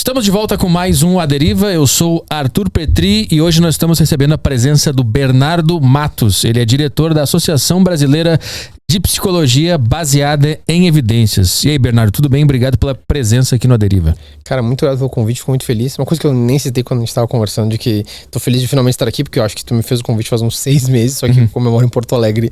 Estamos de volta com mais um A Deriva. Eu sou Arthur Petri e hoje nós estamos recebendo a presença do Bernardo Matos. Ele é diretor da Associação Brasileira de Psicologia Baseada em Evidências. E aí, Bernardo, tudo bem? Obrigado pela presença aqui no A Deriva. Cara, muito obrigado pelo convite, fico muito feliz. Uma coisa que eu nem citei quando a gente estava conversando, de que tô feliz de finalmente estar aqui, porque eu acho que tu me fez o convite faz uns 6 meses, só que como eu moro em Porto Alegre,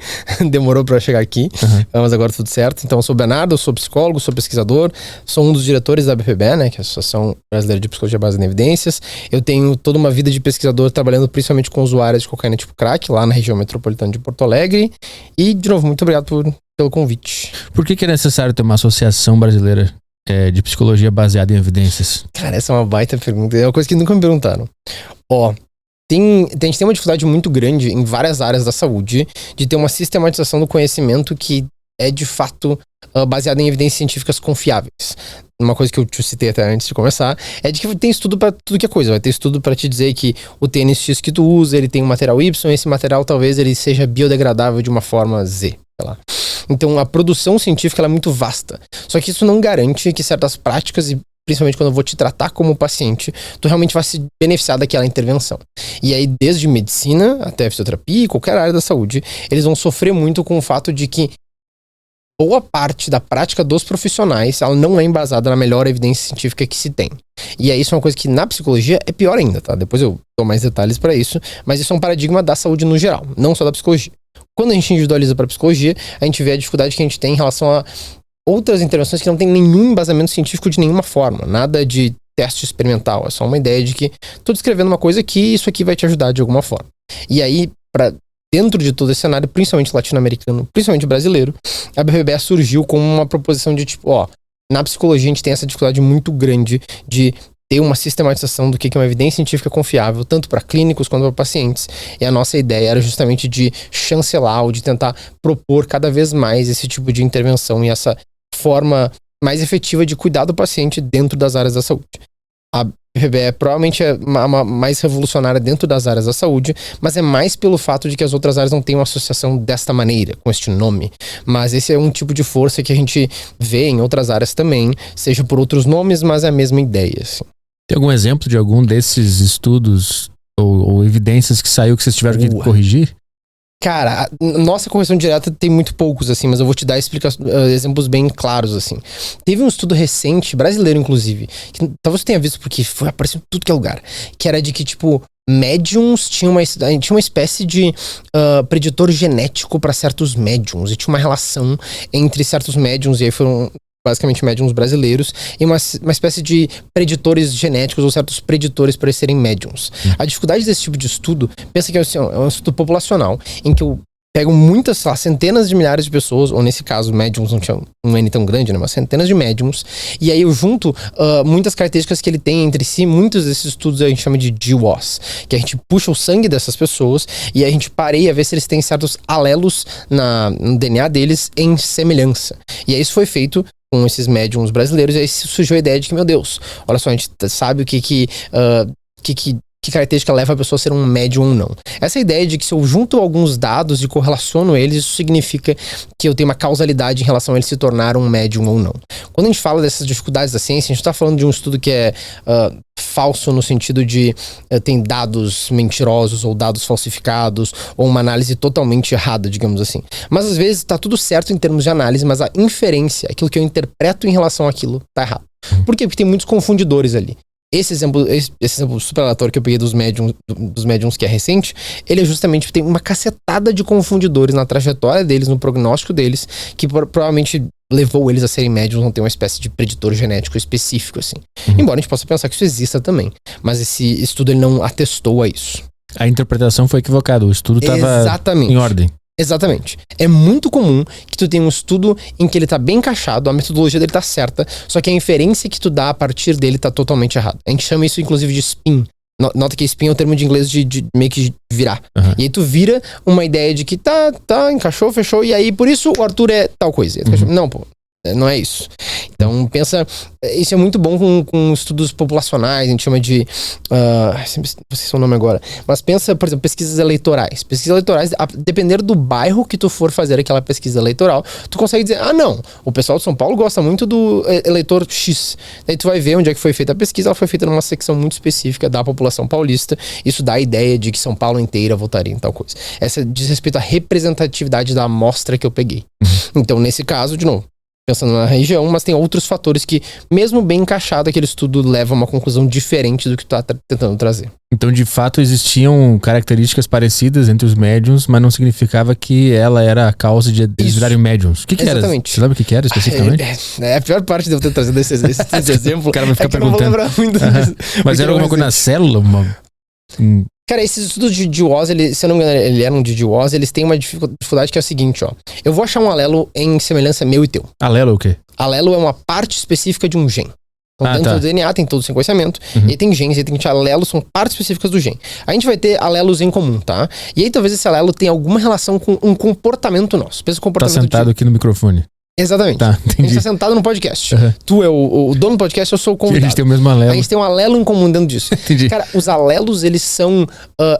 demorou para chegar aqui, mas agora tudo certo. Então eu sou o Bernardo, eu sou psicólogo, sou pesquisador, sou um dos diretores da BPB, né, que é a Associação Brasileira de Psicologia Baseada em Evidências. Eu tenho toda uma vida de pesquisador trabalhando principalmente com usuários de cocaína tipo crack, lá na região metropolitana de Porto Alegre. E, de novo, muito obrigado pelo convite. Por que é necessário ter uma associação brasileira de psicologia baseada em evidências? Cara, essa é uma baita pergunta. É uma coisa que nunca me perguntaram. A gente tem uma dificuldade muito grande em várias áreas da saúde de ter uma sistematização do conhecimento que é, de fato, baseada em evidências científicas confiáveis. Uma coisa que eu te citei até antes de começar é de que tem estudo pra tudo que é coisa. Vai ter estudo pra te dizer que o tênis X que tu usa, ele tem um material Y, e esse material talvez ele seja biodegradável de uma forma Z, sei lá. Então a produção científica ela é muito vasta. Só que isso não garante que certas práticas, e principalmente quando eu vou te tratar como paciente, tu realmente vai se beneficiar daquela intervenção. E aí, desde medicina até fisioterapia e qualquer área da saúde, eles vão sofrer muito com o fato de que boa parte da prática dos profissionais, ela não é embasada na melhor evidência científica que se tem. E aí isso é uma coisa que na psicologia é pior ainda, tá? Depois eu dou mais detalhes pra isso, mas isso é um paradigma da saúde no geral, não só da psicologia. Quando a gente individualiza pra psicologia, a gente vê a dificuldade que a gente tem em relação a outras intervenções que não tem nenhum embasamento científico de nenhuma forma, nada de teste experimental, é só uma ideia de que tô descrevendo uma coisa que isso aqui vai te ajudar de alguma forma. E aí, dentro de todo esse cenário, principalmente latino-americano, principalmente brasileiro, a BPB surgiu com uma proposição de tipo, na psicologia a gente tem essa dificuldade muito grande de ter uma sistematização do que é uma evidência científica confiável, tanto para clínicos quanto para pacientes. E a nossa ideia era justamente de chancelar ou de tentar propor cada vez mais esse tipo de intervenção e essa forma mais efetiva de cuidar do paciente dentro das áreas da saúde. A BPB provavelmente é uma mais revolucionária dentro das áreas da saúde, mas é mais pelo fato de que as outras áreas não têm uma associação desta maneira, com este nome. Mas esse é um tipo de força que a gente vê em outras áreas também, seja por outros nomes, mas é a mesma ideia, assim. Tem algum exemplo de algum desses estudos ou evidências que saiu que vocês tiveram que corrigir? Cara, nossa correção direta tem muito poucos, assim, mas eu vou te dar exemplos bem claros, assim. Teve um estudo recente, brasileiro inclusive, que talvez você tenha visto porque apareceu em tudo que é lugar, que era de que, tipo, médiums tinha uma espécie de preditor genético para certos médiums, e tinha uma relação entre certos médiums, e aí foram basicamente médiums brasileiros, e uma espécie de preditores genéticos ou certos preditores para eles serem médiums. A dificuldade desse tipo de estudo, pensa que é um estudo populacional, em que eu pego muitas, sei lá, centenas de milhares de pessoas, ou nesse caso, médiums não tinha um N tão grande, né, mas centenas de médiums, e aí eu junto muitas características que ele tem entre si. Muitos desses estudos a gente chama de GWAS, que a gente puxa o sangue dessas pessoas e a gente pareia a ver se eles têm certos alelos no DNA deles em semelhança. E aí isso foi feito com esses médiums brasileiros, e aí surgiu a ideia de que, meu Deus, olha só, a gente sabe o que característica leva a pessoa a ser um médium ou não. Essa ideia de que se eu junto alguns dados e correlaciono eles, isso significa que eu tenho uma causalidade em relação a ele se tornar um médium ou não. Quando a gente fala dessas dificuldades da ciência, a gente está falando de um estudo que é falso no sentido de tem dados mentirosos ou dados falsificados ou uma análise totalmente errada, digamos assim. Mas às vezes tá tudo certo em termos de análise, mas a inferência, aquilo que eu interpreto em relação àquilo, tá errado. Por quê? Porque tem muitos confundidores ali. Esse exemplo super aleatório que eu peguei dos médiums que é recente, ele é justamente, tem uma cacetada de confundidores na trajetória deles, no prognóstico deles, que provavelmente levou eles a serem médiums, não ter uma espécie de preditor genético específico, assim. Embora a gente possa pensar que isso exista também, mas esse estudo ele não atestou a isso. A interpretação foi equivocada, o estudo estava em ordem. Exatamente. É muito comum que tu tenha um estudo em que ele tá bem encaixado, a metodologia dele tá certa, só que a inferência que tu dá a partir dele tá totalmente errada. A gente chama isso, inclusive, de spin. Nota que spin é o termo de inglês de meio que virar. E aí tu vira uma ideia de que tá, encaixou, fechou, e aí por isso o Arthur é tal coisa. Não, pô. Não é isso. Então, pensa... Isso é muito bom com estudos populacionais, a gente chama de... sempre esqueci o nome agora. Mas pensa, por exemplo, pesquisas eleitorais. Pesquisas eleitorais, depender do bairro que tu for fazer aquela pesquisa eleitoral, tu consegue dizer, não, o pessoal de São Paulo gosta muito do eleitor X. Daí tu vai ver onde é que foi feita a pesquisa, ela foi feita numa secção muito específica da população paulista. Isso dá a ideia de que São Paulo inteira votaria em tal coisa. Essa diz respeito à representatividade da amostra que eu peguei. Então, nesse caso, de novo, pensando na região, mas tem outros fatores que, mesmo bem encaixado, aquele estudo leva a uma conclusão diferente do que tu tá tentando trazer. Então, de fato, existiam características parecidas entre os médiums, mas não significava que ela era a causa de eles virarem médiums. O que era? Você lembra o que era especificamente? É a pior parte de eu ter trazido esse exemplo. O cara vai ficar perguntando. Eu não vou lembrar muito disso. Mas era alguma coisa na célula? Cara, esses estudos de DWOS, se eu não me engano, eles eram de DWOS, eles têm uma dificuldade que é a seguinte, ó. Eu vou achar um alelo em semelhança meu e teu. Alelo é o quê? Alelo é uma parte específica de um gene. Então, dentro do DNA tem todo o sequenciamento, e aí tem genes, e tem alelos, são partes específicas do gene. A gente vai ter alelos em comum, tá? E aí talvez esse alelo tenha alguma relação com um comportamento nosso. Pensa o comportamento tá sentado aqui no microfone. Exatamente. Tá, entendi. A gente tá sentado no podcast. Tu é o dono do podcast, eu sou o convidado. A gente tem o mesmo alelo. A gente tem um alelo em comum dentro disso. Entendi. Cara, os alelos, eles são...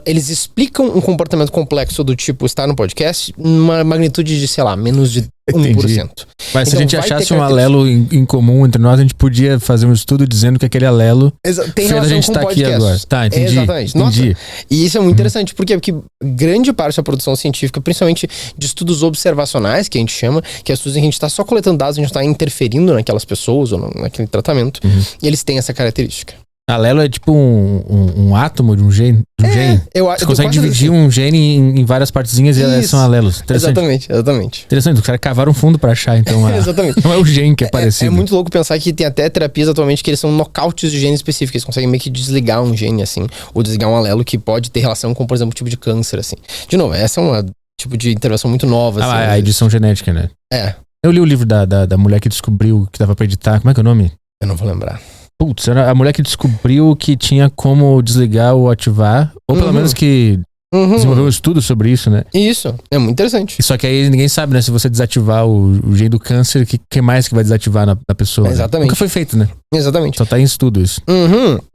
eles explicam um comportamento complexo do tipo estar no podcast numa magnitude de, sei lá, menos de 1%. Entendi. Mas se a gente achasse um alelo em comum entre nós, a gente podia fazer um estudo dizendo que aquele alelo tem fez a gente estar aqui agora. Tá, entendi. Exatamente. Entendi. Nossa, e isso é muito interessante. Por quê? Porque grande parte da produção científica, principalmente de estudos observacionais, que a gente chama, que é estudos em que a gente está só coletando dados, a gente está interferindo naquelas pessoas ou naquele tratamento, e eles têm essa característica. Alelo é tipo um átomo de um gene? Você consegue dividir um gene em várias partezinhas e são alelos. Exatamente. Interessante, os caras cavaram fundo pra achar, então. Exatamente. Não é o gene que é parecido. É muito louco pensar que tem até terapias atualmente que eles são nocautes de genes específicos. Eles conseguem meio que desligar um gene, assim, ou desligar um alelo que pode ter relação com, por exemplo, um tipo de câncer, assim. De novo, essa é uma tipo de intervenção muito nova. Assim, a edição genética, né? É. Eu li o livro da mulher que descobriu que dava pra editar. Como é que é o nome? Eu não vou lembrar. Putz, era a mulher que descobriu que tinha como desligar ou ativar, ou pelo menos que desenvolveu um estudo sobre isso, né? Isso, é muito interessante. Só que aí ninguém sabe, né? Se você desativar o gene do câncer, que mais que vai desativar na pessoa? Exatamente. Né? Nunca foi feito, né? Exatamente. Só tá em estudo isso.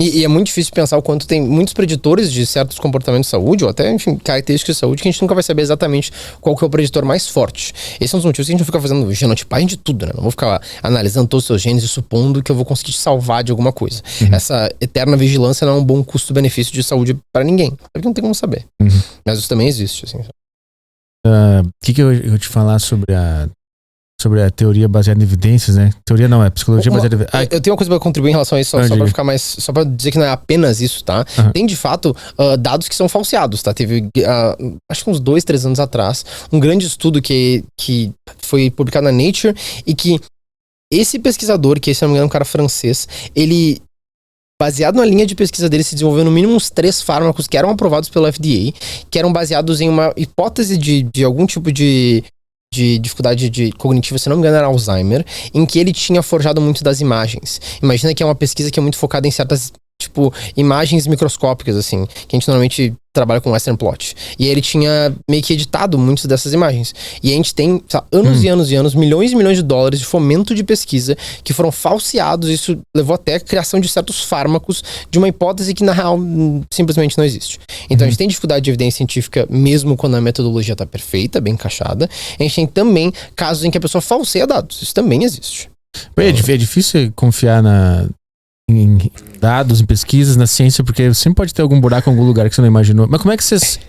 E é muito difícil pensar o quanto tem muitos preditores de certos comportamentos de saúde, ou até, enfim, características de saúde, que a gente nunca vai saber exatamente qual que é o preditor mais forte. Esses são os motivos que a gente não fica fazendo genotipagem de tudo, né? Não vou ficar analisando todos os seus genes e supondo que eu vou conseguir te salvar de alguma coisa. Essa eterna vigilância não é um bom custo-benefício de saúde pra ninguém. Porque não tem como saber. Mas isso também existe, assim. O que eu vou te falar sobre a teoria baseada em evidências, né? Teoria não, é psicologia baseada em evidências. Eu tenho uma coisa pra contribuir em relação a isso, só pra ficar mais... Só pra dizer que não é apenas isso, tá? Tem, de fato, dados que são falseados, tá? Teve, acho que uns 2, 3 anos atrás, um grande estudo que foi publicado na Nature e que esse pesquisador, que se não me engano é um cara francês, ele... Baseado na linha de pesquisa dele, se desenvolveu no mínimo uns 3 fármacos que eram aprovados pelo FDA, que eram baseados em uma hipótese de algum tipo de dificuldade cognitiva, se não me engano era Alzheimer, em que ele tinha forjado muito das imagens. Imagina que é uma pesquisa que é muito focada em certas, tipo, imagens microscópicas, assim, que a gente normalmente trabalha com Western Blot. E ele tinha meio que editado muitas dessas imagens. E a gente tem, sabe, anos e anos e anos, milhões e milhões de dólares de fomento de pesquisa que foram falseados. Isso levou até a criação de certos fármacos de uma hipótese que, na real, simplesmente não existe. Então, a gente tem dificuldade de evidência científica mesmo quando a metodologia está perfeita, bem encaixada. A gente tem também casos em que a pessoa falseia dados. Isso também existe. É difícil confiar em dados, em pesquisas, na ciência, porque sempre pode ter algum buraco em algum lugar que você não imaginou. Mas como é que vocês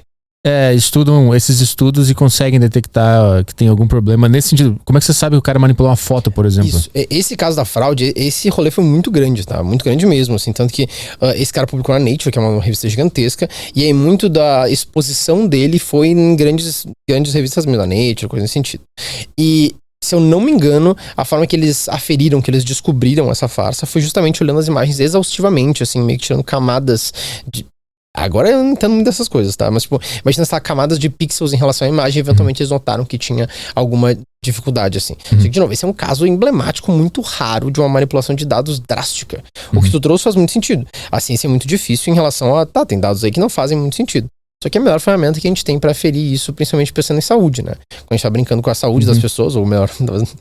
estudam esses estudos e conseguem detectar que tem algum problema nesse sentido? Como é que você sabe que o cara manipulou uma foto, por exemplo? Isso. Esse caso da fraude, esse rolê foi muito grande, tá? Muito grande mesmo, assim. Tanto que esse cara publicou na Nature, que é uma revista gigantesca, e aí muito da exposição dele foi em grandes revistas mesmo, da Nature, coisa nesse sentido. E se eu não me engano, a forma que eles aferiram, que eles descobriram essa farsa foi justamente olhando as imagens exaustivamente, assim, meio que tirando camadas de... Agora eu não entendo muito dessas coisas, tá? Mas, tipo, imagina essas camadas de pixels em relação à imagem e eventualmente eles notaram que tinha alguma dificuldade, assim. Só que, de novo, esse é um caso emblemático muito raro de uma manipulação de dados drástica. O que tu trouxe faz muito sentido. A ciência é muito difícil em relação a... Tá, tem dados aí que não fazem muito sentido. Só que é a melhor ferramenta que a gente tem pra aferir isso, principalmente pensando em saúde, né? Quando a gente tá brincando com a saúde das pessoas, ou melhor, talvez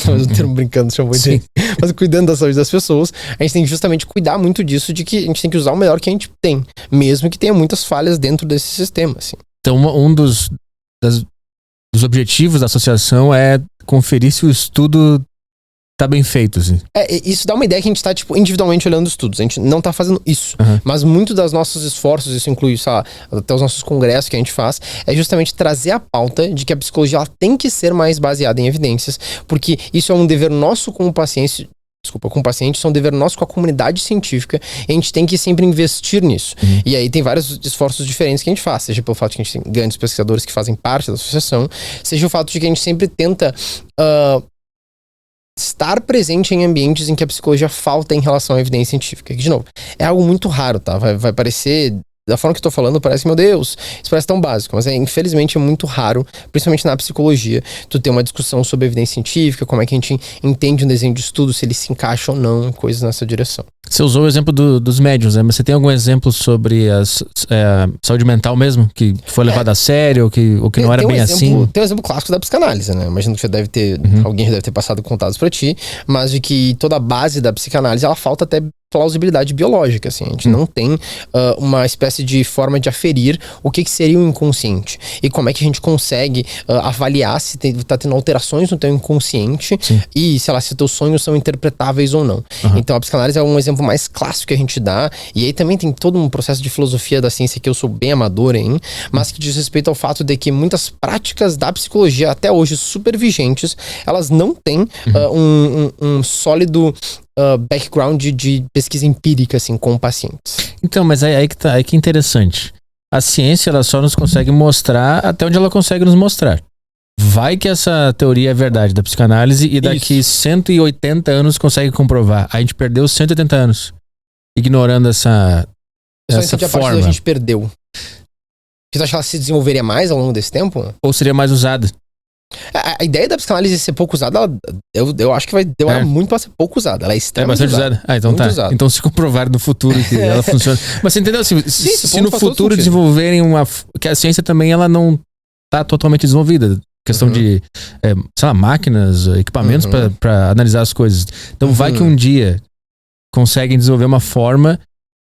o termo brincando chamou de... Mas cuidando da saúde das pessoas, a gente tem que justamente cuidar muito disso, de que a gente tem que usar o melhor que a gente tem, mesmo que tenha muitas falhas dentro desse sistema, assim. Então, um dos objetivos da associação é conferir se o estudo tá bem feito, assim. Isso dá uma ideia que a gente tá, tipo, individualmente olhando os estudos. A gente não tá fazendo isso. Mas muito dos nossos esforços, isso inclui, sei lá, até os nossos congressos que a gente faz, é justamente trazer a pauta de que a psicologia ela tem que ser mais baseada em evidências, porque isso é um dever nosso como paciente, isso é um dever nosso com a comunidade científica, e a gente tem que sempre investir nisso. E aí tem vários esforços diferentes que a gente faz, seja pelo fato de que a gente tem grandes pesquisadores que fazem parte da associação, seja o fato de que a gente sempre tenta estar presente em ambientes em que a psicologia falta em relação à evidência científica. Que, de novo, é algo muito raro, tá? Vai parecer... Da forma que eu tô falando, parece que, meu Deus, isso parece tão básico, mas infelizmente é muito raro, principalmente na psicologia, tu ter uma discussão sobre evidência científica, como é que a gente entende um desenho de estudo, se ele se encaixa ou não, coisas nessa direção. Você usou o exemplo dos médiuns, né? Mas você tem algum exemplo sobre a saúde mental mesmo? Que foi levado a sério, ou que não era bem assim? Tem um exemplo clássico da psicanálise, né? Imagino que alguém já deve ter passado contatos pra ti, mas de que toda a base da psicanálise, ela falta até plausibilidade biológica, assim. A gente não tem uma espécie de forma de aferir o que seria o inconsciente. E como é que a gente consegue avaliar se tá tendo alterações no teu inconsciente e, sei lá, se teus sonhos são interpretáveis ou não. Então a psicanálise é um exemplo mais clássico que a gente dá. E aí também tem todo um processo de filosofia da ciência que eu sou bem amador em, mas que diz respeito ao fato de que muitas práticas da psicologia, até hoje super vigentes, elas não têm um sólido background de pesquisa empírica, assim, com pacientes. Então, mas aí que é interessante. A ciência, ela só nos consegue mostrar até onde ela consegue nos mostrar. Vai que essa teoria é verdade da psicanálise e daqui 180 anos consegue comprovar. A gente perdeu 180 anos ignorando essa forma. A gente perdeu. Você acha que ela se desenvolveria mais ao longo desse tempo? Ou seria mais usada? A ideia da psicanálise ser pouco usada, eu acho que vai demorar muito pra ser pouco usada. Ela é extremamente usada. Então muito usada. Então se comprovar no futuro que ela funciona. Mas você entendeu? Se no futuro desenvolverem que a ciência também ela não tá totalmente desenvolvida. Questão de, sei lá, máquinas, equipamentos pra analisar as coisas. Então vai que um dia conseguem desenvolver uma forma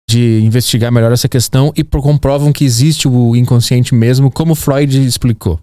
de investigar melhor essa questão e comprovam que existe o inconsciente mesmo, como Freud explicou.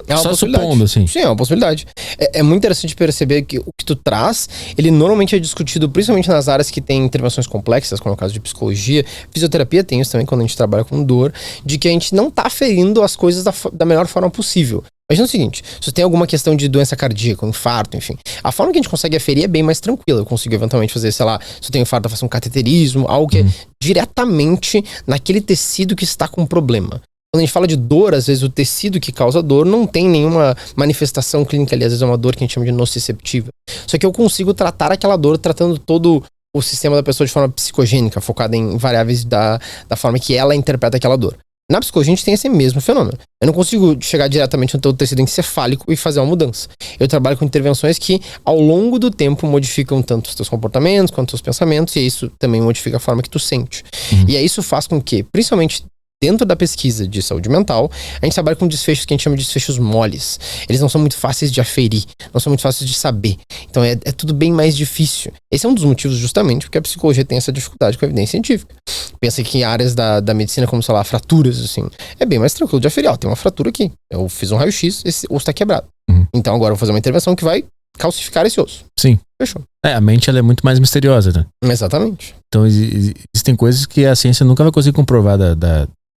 É uma só possibilidade. Supondo, assim. Sim, é uma possibilidade. É muito interessante perceber que o que tu traz, ele normalmente é discutido principalmente nas áreas que tem intervenções complexas, como é o caso de psicologia. Fisioterapia tem isso também quando a gente trabalha com dor, de que a gente não tá ferindo as coisas da melhor forma possível. Imagina o seguinte, se você tem alguma questão de doença cardíaca, um infarto, enfim, a forma que a gente consegue aferir é bem mais tranquila. Eu consigo eventualmente fazer, sei lá, se eu tenho infarto, eu faço um cateterismo, algo que é diretamente naquele tecido que está com problema. Quando a gente fala de dor, às vezes o tecido que causa dor não tem nenhuma manifestação clínica ali, às vezes é uma dor que a gente chama de nociceptiva. Só que eu consigo tratar aquela dor tratando todo o sistema da pessoa de forma psicogênica, focada em variáveis da forma que ela interpreta aquela dor. Na psicologia a gente tem esse mesmo fenômeno. Eu não consigo chegar diretamente no teu tecido encefálico e fazer uma mudança. Eu trabalho com intervenções que ao longo do tempo modificam tanto os teus comportamentos quanto os teus pensamentos, e isso também modifica a forma que tu sente. E aí isso faz com que, principalmente dentro da pesquisa de saúde mental, a gente trabalha com desfechos que a gente chama de desfechos moles. Eles não são muito fáceis de aferir, não são muito fáceis de saber. Então é tudo bem mais difícil. Esse é um dos motivos justamente porque a psicologia tem essa dificuldade com a evidência científica. Pensa que em áreas da medicina, como, sei lá, fraturas, assim, é bem mais tranquilo de aferir. Ó, tem uma fratura aqui, eu fiz um raio-x, esse osso tá quebrado. Então agora eu vou fazer uma intervenção que vai calcificar esse osso. Sim. Fechou. A mente ela é muito mais misteriosa, né? Exatamente. Então existem coisas que a ciência nunca vai conseguir comprovar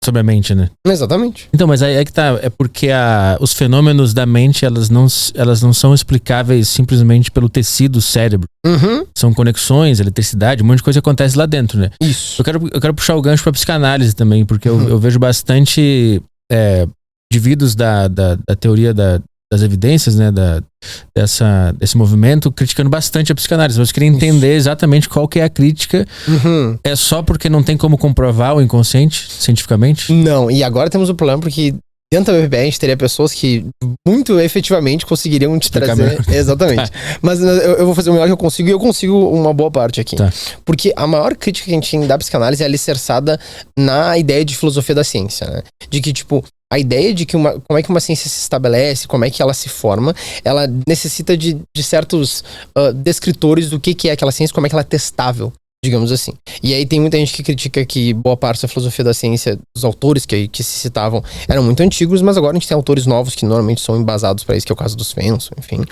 sobre a mente, né? Exatamente. Então, mas aí é que tá, é porque os fenômenos da mente, elas não são explicáveis simplesmente pelo tecido cérebro. São conexões, eletricidade, um monte de coisa que acontece lá dentro, né? Isso. Eu quero puxar o gancho pra psicanálise também, porque eu vejo bastante indivíduos da teoria das evidências, né, desse movimento, criticando bastante a psicanálise. Mas eu queria entender exatamente qual que é a crítica. É só porque não tem como comprovar o inconsciente cientificamente? Não, e agora temos o problema porque dentro da BPPR a gente teria pessoas que muito efetivamente conseguiriam te trazer. Exatamente. Mas eu vou fazer o melhor que eu consigo e eu consigo uma boa parte aqui. Tá. Porque a maior crítica que a gente tem da psicanálise é alicerçada na ideia de filosofia da ciência, né? De que, tipo, a ideia de que como é que uma ciência se estabelece, como é que ela se forma, ela necessita de certos descritores do que é aquela ciência, como é que ela é testável, digamos assim. E aí tem muita gente que critica que boa parte da filosofia da ciência, dos autores que se citavam, eram muito antigos, mas agora a gente tem autores novos que normalmente são embasados para isso, que é o caso do Svensson, enfim.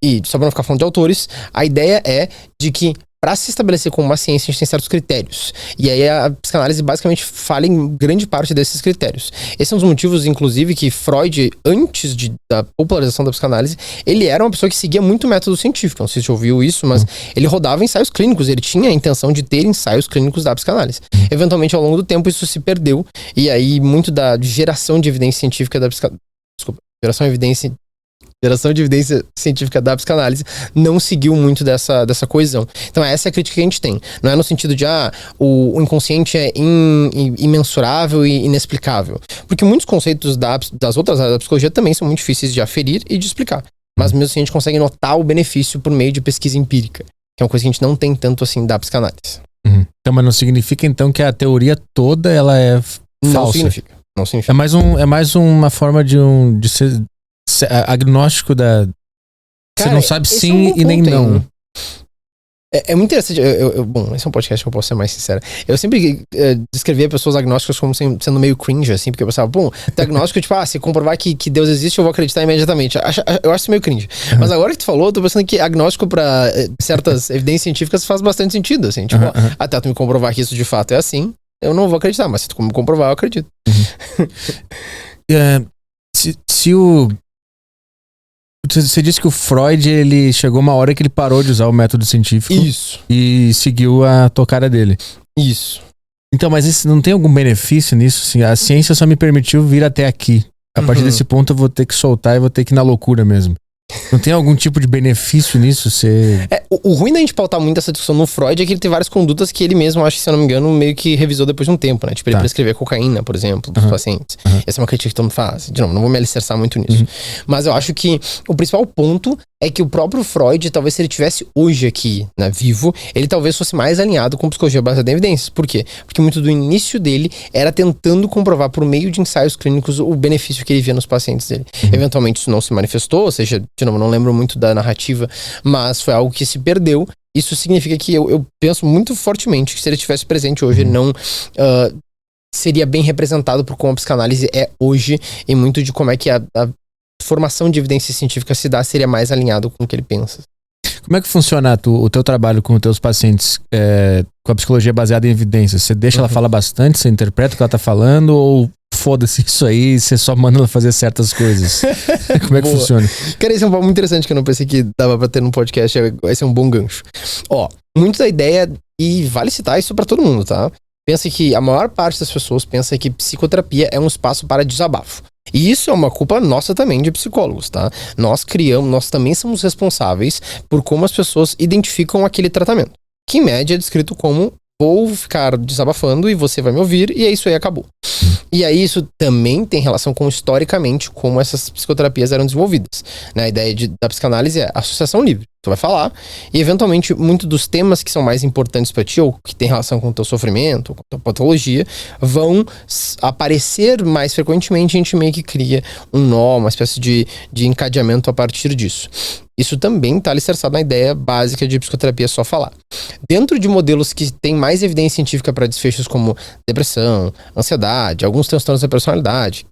E só para não ficar falando de autores, a ideia é de que para se estabelecer como uma ciência, a gente tem certos critérios. E aí a psicanálise basicamente fala em grande parte desses critérios. Esse é um dos motivos, inclusive, que Freud, antes da popularização da psicanálise, ele era uma pessoa que seguia muito método científico. Não sei se você ouviu isso, mas ele rodava ensaios clínicos. Ele tinha a intenção de ter ensaios clínicos da psicanálise. Eventualmente, ao longo do tempo, isso se perdeu. E aí, muito da geração de evidência científica da psicanálise... Desculpa, geração de evidência científica da psicanálise não seguiu muito dessa coesão. Então essa é a crítica que a gente tem. Não é no sentido de, o inconsciente é imensurável e inexplicável. Porque muitos conceitos das outras áreas da psicologia também são muito difíceis de aferir e de explicar. Mas mesmo assim a gente consegue notar o benefício por meio de pesquisa empírica, que é uma coisa que a gente não tem tanto assim da psicanálise. Então, mas não significa então que a teoria toda ela é falsa? Não significa. É mais uma forma de ser agnóstico da... Cara, você não sabe sim e nem não. É muito interessante. Bom, esse é um podcast que eu posso ser mais sincero. Eu sempre descrevia pessoas agnósticas como sendo meio cringe, assim, porque eu pensava, bom, agnóstico, tipo, se comprovar que Deus existe, eu vou acreditar imediatamente. Eu acho isso meio cringe. Mas agora que tu falou, eu tô pensando que agnóstico pra certas evidências científicas faz bastante sentido, assim. Tipo, até tu me comprovar que isso de fato é assim, eu não vou acreditar, mas se tu me comprovar, eu acredito. Você disse que o Freud, ele chegou uma hora que ele parou de usar o método científico. Isso. E seguiu a tocada dele. Isso. Então, mas não tem algum benefício nisso? Assim, a ciência só me permitiu vir até aqui. A partir desse ponto eu vou ter que soltar e vou ter que ir na loucura mesmo. Não tem algum tipo de benefício nisso? O ruim da gente pautar muito essa discussão no Freud é que ele tem várias condutas que ele mesmo, acho que se eu não me engano, meio que revisou depois de um tempo, né? Tipo, ele prescrever cocaína, por exemplo, dos pacientes. Essa é uma crítica que todo mundo faz. De novo, não vou me alicerçar muito nisso. Mas eu acho que o principal ponto é que o próprio Freud, talvez se ele tivesse hoje aqui, né, vivo, ele talvez fosse mais alinhado com psicologia baseada em evidências. Por quê? Porque muito do início dele era tentando comprovar por meio de ensaios clínicos o benefício que ele via nos pacientes dele. Eventualmente isso não se manifestou, ou seja, de novo, não lembro muito da narrativa, mas foi algo que se perdeu. Isso significa que eu penso muito fortemente que se ele estivesse presente hoje, ele não seria bem representado por como a psicanálise é hoje e muito de como é que a formação de evidência científica se dá, seria mais alinhado com o que ele pensa. Como é que funciona o teu trabalho com os teus pacientes com a psicologia baseada em evidências? Você deixa ela falar bastante, você interpreta o que ela tá falando ou foda-se isso aí, você só manda ela fazer certas coisas? Como é que funciona? Cara, esse é um papo muito interessante que eu não pensei que dava pra ter no podcast, esse é um bom gancho. Muito da ideia, e vale citar isso pra todo mundo, tá? Pensa que a maior parte das pessoas pensa que psicoterapia é um espaço para desabafo. E isso é uma culpa nossa também de psicólogos, tá? Nós também somos responsáveis por como as pessoas identificam aquele tratamento. Que em média é descrito como: vou ficar desabafando e você vai me ouvir, e é isso aí, acabou. E aí isso também tem relação com, historicamente, como essas psicoterapias eram desenvolvidas. A ideia da psicanálise é associação livre. Tu vai falar, e eventualmente, muitos dos temas que são mais importantes pra ti, ou que tem relação com o teu sofrimento, com a tua patologia, vão aparecer mais frequentemente, e a gente meio que cria um nó, uma espécie de encadeamento a partir disso. Isso também está alicerçado na ideia básica de psicoterapia só falar. Dentro de modelos que têm mais evidência científica para desfechos como depressão, ansiedade, alguns transtornos da personalidade,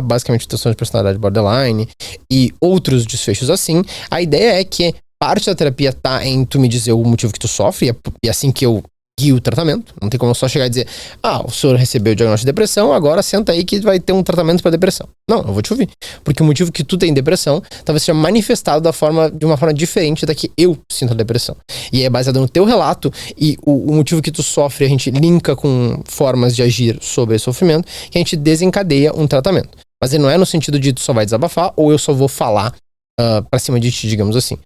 basicamente transtornos de personalidade borderline e outros desfechos assim, a ideia é que parte da terapia tá em tu me dizer o motivo que tu sofre, e assim que eu guio o tratamento. Não tem como eu só chegar e dizer: o senhor recebeu o diagnóstico de depressão, agora senta aí que vai ter um tratamento para depressão. Não, eu vou te ouvir. Porque o motivo que tu tem depressão talvez seja manifestado de uma forma diferente da que eu sinto a depressão. E é baseado no teu relato, e o motivo que tu sofre a gente linka com formas de agir sobre esse sofrimento, que a gente desencadeia um tratamento. Mas ele não é no sentido de tu só vai desabafar ou eu só vou falar pra cima de ti, digamos assim.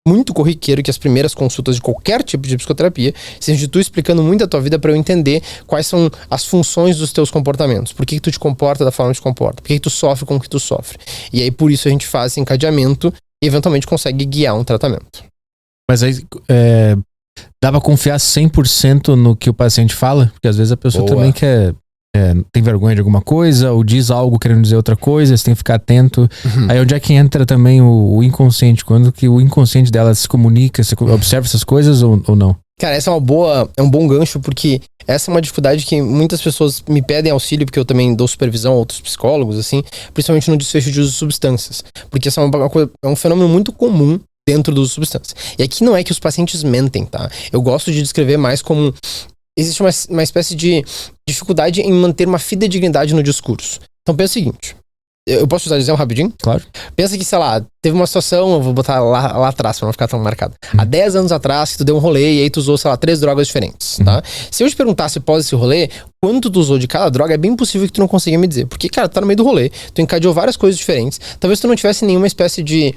muito corriqueiro que as primeiras consultas de qualquer tipo de psicoterapia seja de tu explicando muito a tua vida pra eu entender quais são as funções dos teus comportamentos. Por que tu te comporta da forma que tu comporta? Por que tu sofre com o que tu sofre? E aí, por isso, a gente faz esse encadeamento e, eventualmente, consegue guiar um tratamento. Mas aí, dá pra confiar 100% no que o paciente fala? Porque às vezes a pessoa também quer... tem vergonha de alguma coisa, ou diz algo querendo dizer outra coisa, você tem que ficar atento. Aí onde é que entra também o inconsciente? Quando que o inconsciente dela se comunica, você observa essas coisas ou não? Cara, essa é um bom gancho, porque essa é uma dificuldade que muitas pessoas me pedem auxílio, porque eu também dou supervisão a outros psicólogos, assim, principalmente no desfecho de uso de substâncias. Porque essa é um fenômeno muito comum dentro do uso de substâncias. E aqui não é que os pacientes mentem, tá? Eu gosto de descrever mais como... Existe uma espécie de dificuldade em manter uma fidedignidade no discurso. Então pensa o seguinte, eu posso usar o exemplo rapidinho? Claro. Pensa que, sei lá, teve uma situação, eu vou botar lá atrás pra não ficar tão marcado. Há 10 anos atrás que tu deu um rolê e aí tu usou, sei lá, 3 drogas diferentes, tá? Se eu te perguntasse após esse rolê, quanto tu usou de cada droga, é bem possível que tu não consiga me dizer. Porque, cara, tu tá no meio do rolê, tu encadeou várias coisas diferentes, talvez tu não tivesse nenhuma espécie de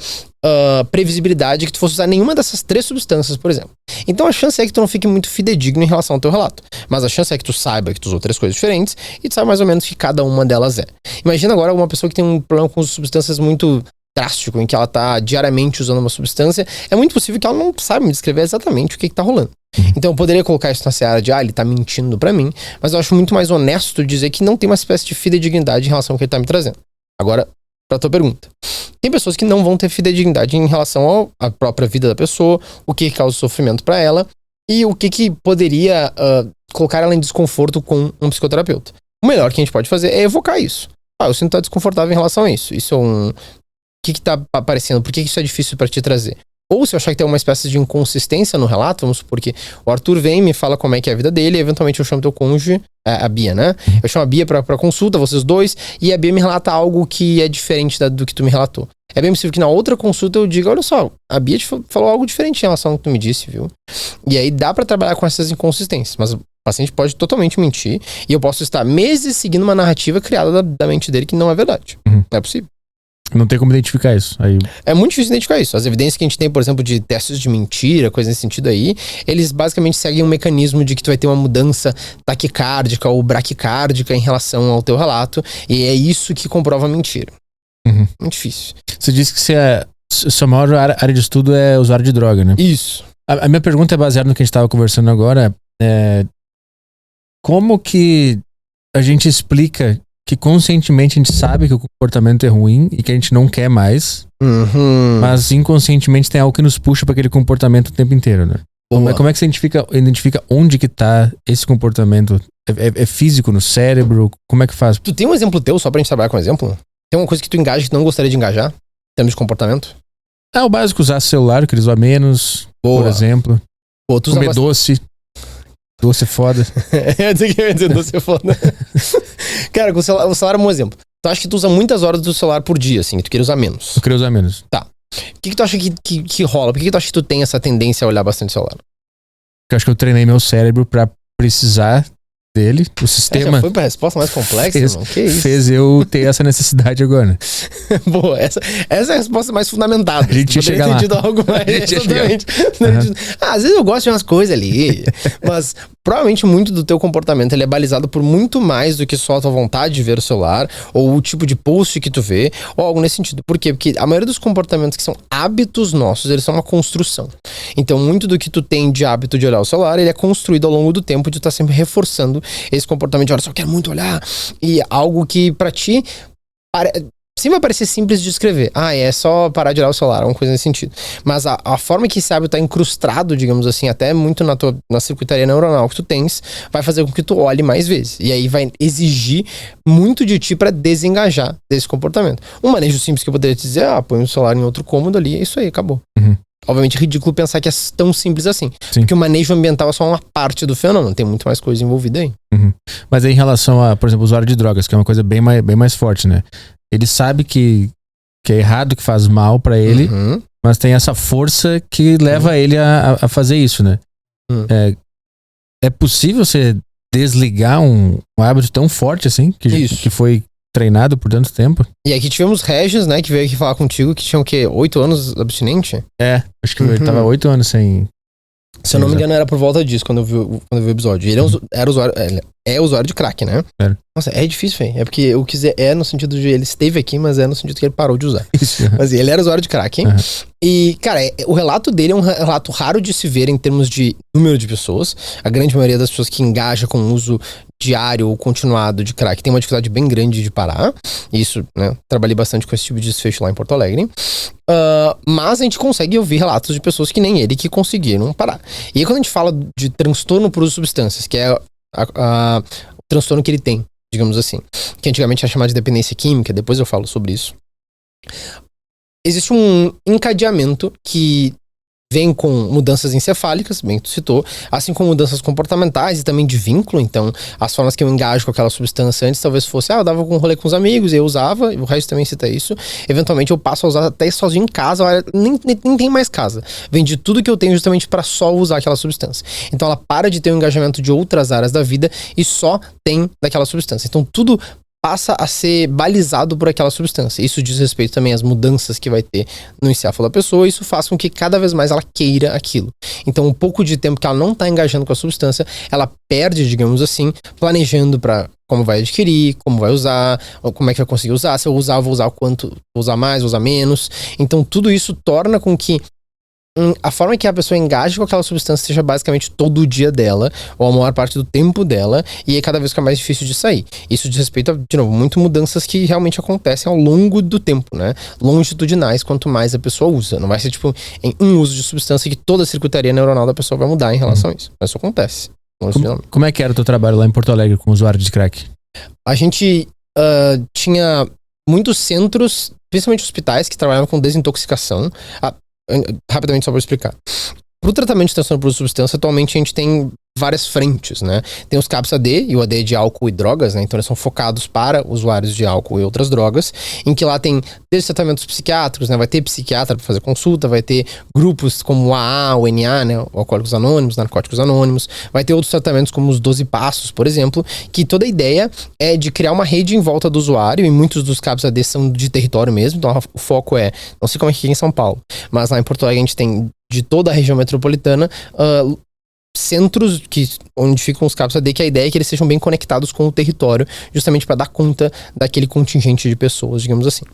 previsibilidade que tu fosse usar nenhuma dessas 3 substâncias, por exemplo. Então a chance é que tu não fique muito fidedigno em relação ao teu relato. Mas a chance é que tu saiba que tu usou 3 coisas diferentes e tu sabe mais ou menos que cada uma delas é. Imagina agora uma pessoa que tem um problema com substâncias muito drástico, em que ela tá diariamente usando uma substância, é muito possível que ela não saiba me descrever exatamente o que tá rolando. Então eu poderia colocar isso na seara de, ele tá mentindo pra mim, mas eu acho muito mais honesto dizer que não tem uma espécie de fidedignidade em relação ao que ele tá me trazendo. Agora, pra tua pergunta. Tem pessoas que não vão ter fidedignidade em relação à própria vida da pessoa, o que causa sofrimento pra ela e o que poderia colocar ela em desconforto com um psicoterapeuta. O melhor que a gente pode fazer é evocar isso. Eu sinto que tá desconfortável em relação a isso. Isso é o que tá aparecendo? Por que isso é difícil pra te trazer? Ou se eu achar que tem uma espécie de inconsistência no relato, vamos supor que o Arthur vem, me fala como é que é a vida dele, e eventualmente eu chamo teu cônjuge, a Bia, né? Eu chamo a Bia pra consulta, vocês dois, e a Bia me relata algo que é diferente do que tu me relatou. É bem possível que na outra consulta eu diga, olha só, a Bia te falou algo diferente em relação ao que tu me disse, viu? E aí dá pra trabalhar com essas inconsistências, mas o paciente pode totalmente mentir, e eu posso estar meses seguindo uma narrativa criada da mente dele que não é verdade. Não é possível. Não tem como identificar isso. Aí... É muito difícil identificar isso. As evidências que a gente tem, por exemplo, de testes de mentira, coisa nesse sentido aí, eles basicamente seguem um mecanismo de que tu vai ter uma mudança taquicárdica ou braquicárdica em relação ao teu relato, e é isso que comprova a mentira. Muito difícil. Você disse que sua maior área de estudo é usuário de droga, né? Isso. A minha pergunta é baseada no que a gente estava conversando agora. Como que a gente explica que conscientemente a gente sabe que o comportamento é ruim e que a gente não quer mais, mas inconscientemente tem algo que nos puxa para aquele comportamento o tempo inteiro, né? Como é que você identifica onde que tá esse comportamento? É físico no cérebro? Como é que faz? Tu tem um exemplo teu, só pra gente trabalhar com um exemplo? Tem uma coisa que tu engaja que tu não gostaria de engajar? Em termos de comportamento? O básico, usar celular, que eles usam menos, por exemplo. Comer doce. Doce é foda. Eu ia dizer doce é foda. Cara, o celular é um bom exemplo. Tu acha que tu usa muitas horas do celular por dia, assim, que tu queria usar menos? Eu queria usar menos. Tá. O que tu acha que rola? Por que tu acha que tu tem essa tendência a olhar bastante o celular? Porque eu acho que eu treinei meu cérebro pra precisar dele. O sistema... Já foi pra resposta mais complexa, mano? Que isso? Fez eu ter essa necessidade agora. Boa, essa é a resposta mais fundamentada. A gente ia chegar lá. Algo mais, às vezes eu gosto de umas coisas ali, mas provavelmente muito do teu comportamento ele é balizado por muito mais do que só a tua vontade de ver o celular, ou o tipo de post que tu vê, ou algo nesse sentido. Por quê? Porque a maioria dos comportamentos que são hábitos nossos, eles são uma construção. Então muito do que tu tem de hábito de olhar o celular, ele é construído ao longo do tempo de tu estar sempre reforçando esse comportamento de olha, só quero muito olhar, e algo que pra ti sempre vai parecer simples de escrever. É só parar de olhar o celular, uma coisa nesse sentido. Mas a forma que esse hábito tá incrustado, digamos assim, até muito na circuitaria neuronal que tu tens, vai fazer com que tu olhe mais vezes. E aí vai exigir muito de ti pra desengajar desse comportamento. Um manejo simples que eu poderia te dizer, põe o celular em outro cômodo ali, é isso aí, acabou. Obviamente, ridículo pensar que é tão simples assim. Sim. Porque o manejo ambiental é só uma parte do fenômeno. Tem muito mais coisa envolvida aí. Mas aí, em relação a, por exemplo, o usuário de drogas, que é uma coisa bem mais forte, né? Ele sabe que é errado, que faz mal pra ele, mas tem essa força que leva ele a fazer isso, né? É possível você desligar um hábito tão forte assim? Que foi treinado por tanto tempo. E aqui tivemos Regis, né, que veio aqui falar contigo, que tinha o quê? 8 anos abstinente? Acho que ele tava 8 anos sem... Se eu não me engano, era por volta disso quando eu vi o episódio. Ele é usuário de crack, né? Nossa, é difícil, velho. É porque eu quiser no sentido de ele esteve aqui, mas no sentido que ele parou de usar. Isso. Mas ele era usuário de crack, hein? E, cara, o relato dele é um relato raro de se ver em termos de número de pessoas. A grande maioria das pessoas que engaja com o uso diário ou continuado de crack tem uma dificuldade bem grande de parar. Isso, né? Trabalhei bastante com esse tipo de desfecho lá em Porto Alegre. Mas a gente consegue ouvir relatos de pessoas que nem ele que conseguiram parar. E aí quando a gente fala de transtorno por uso de substâncias, que é o transtorno que ele tem, digamos assim, que antigamente era chamado de dependência química, depois eu falo sobre isso. Existe um encadeamento que vem com mudanças encefálicas, bem que tu citou, assim como mudanças comportamentais e também de vínculo. Então, as formas que eu engajo com aquela substância antes talvez fosse, eu dava um rolê com os amigos e eu usava, e o resto também cita isso. Eventualmente eu passo a usar até sozinho em casa, nem tem mais casa. Vendi tudo que eu tenho justamente para só usar aquela substância. Então ela para de ter um engajamento de outras áreas da vida e só tem daquela substância. Então tudo passa a ser balizado por aquela substância. Isso diz respeito também às mudanças que vai ter no encéfalo da pessoa. Isso faz com que cada vez mais ela queira aquilo. Então, um pouco de tempo que ela não está engajando com a substância, ela perde, digamos assim, planejando para como vai adquirir, como vai usar, como é que vai conseguir usar. Se eu usar, vou usar o quanto, vou usar mais, vou usar menos. Então, tudo isso torna com que a forma que a pessoa engaja com aquela substância seja basicamente todo o dia dela, ou a maior parte do tempo dela, e aí cada vez fica mais difícil de sair. Isso diz respeito a, de novo, muito mudanças que realmente acontecem ao longo do tempo, né? Longitudinais, quanto mais a pessoa usa. Não vai ser tipo em um uso de substância que toda a circuitaria neuronal da pessoa vai mudar em relação a isso. Mas isso acontece. Como é que era o teu trabalho lá em Porto Alegre com usuários de crack? A gente tinha muitos centros, principalmente hospitais, que trabalhavam com desintoxicação. Rapidamente só para explicar. Para o tratamento de transtorno por uso de substância, atualmente a gente tem várias frentes, né? Tem os CAPS-AD, e o AD é de álcool e drogas, né? Então eles são focados para usuários de álcool e outras drogas, em que lá tem desde tratamentos psiquiátricos, né? Vai ter psiquiatra para fazer consulta, vai ter grupos como o AA, o NA, né? O Alcoólicos Anônimos, Narcóticos Anônimos, vai ter outros tratamentos como os 12 Passos, por exemplo, que toda a ideia é de criar uma rede em volta do usuário, e muitos dos CAPS-AD são de território mesmo, então o foco é, não sei como é que é em São Paulo, mas lá em Porto Alegre a gente tem de toda a região metropolitana, centros onde ficam os CAPS-AD, que a ideia é que eles sejam bem conectados com o território, justamente para dar conta daquele contingente de pessoas, digamos assim.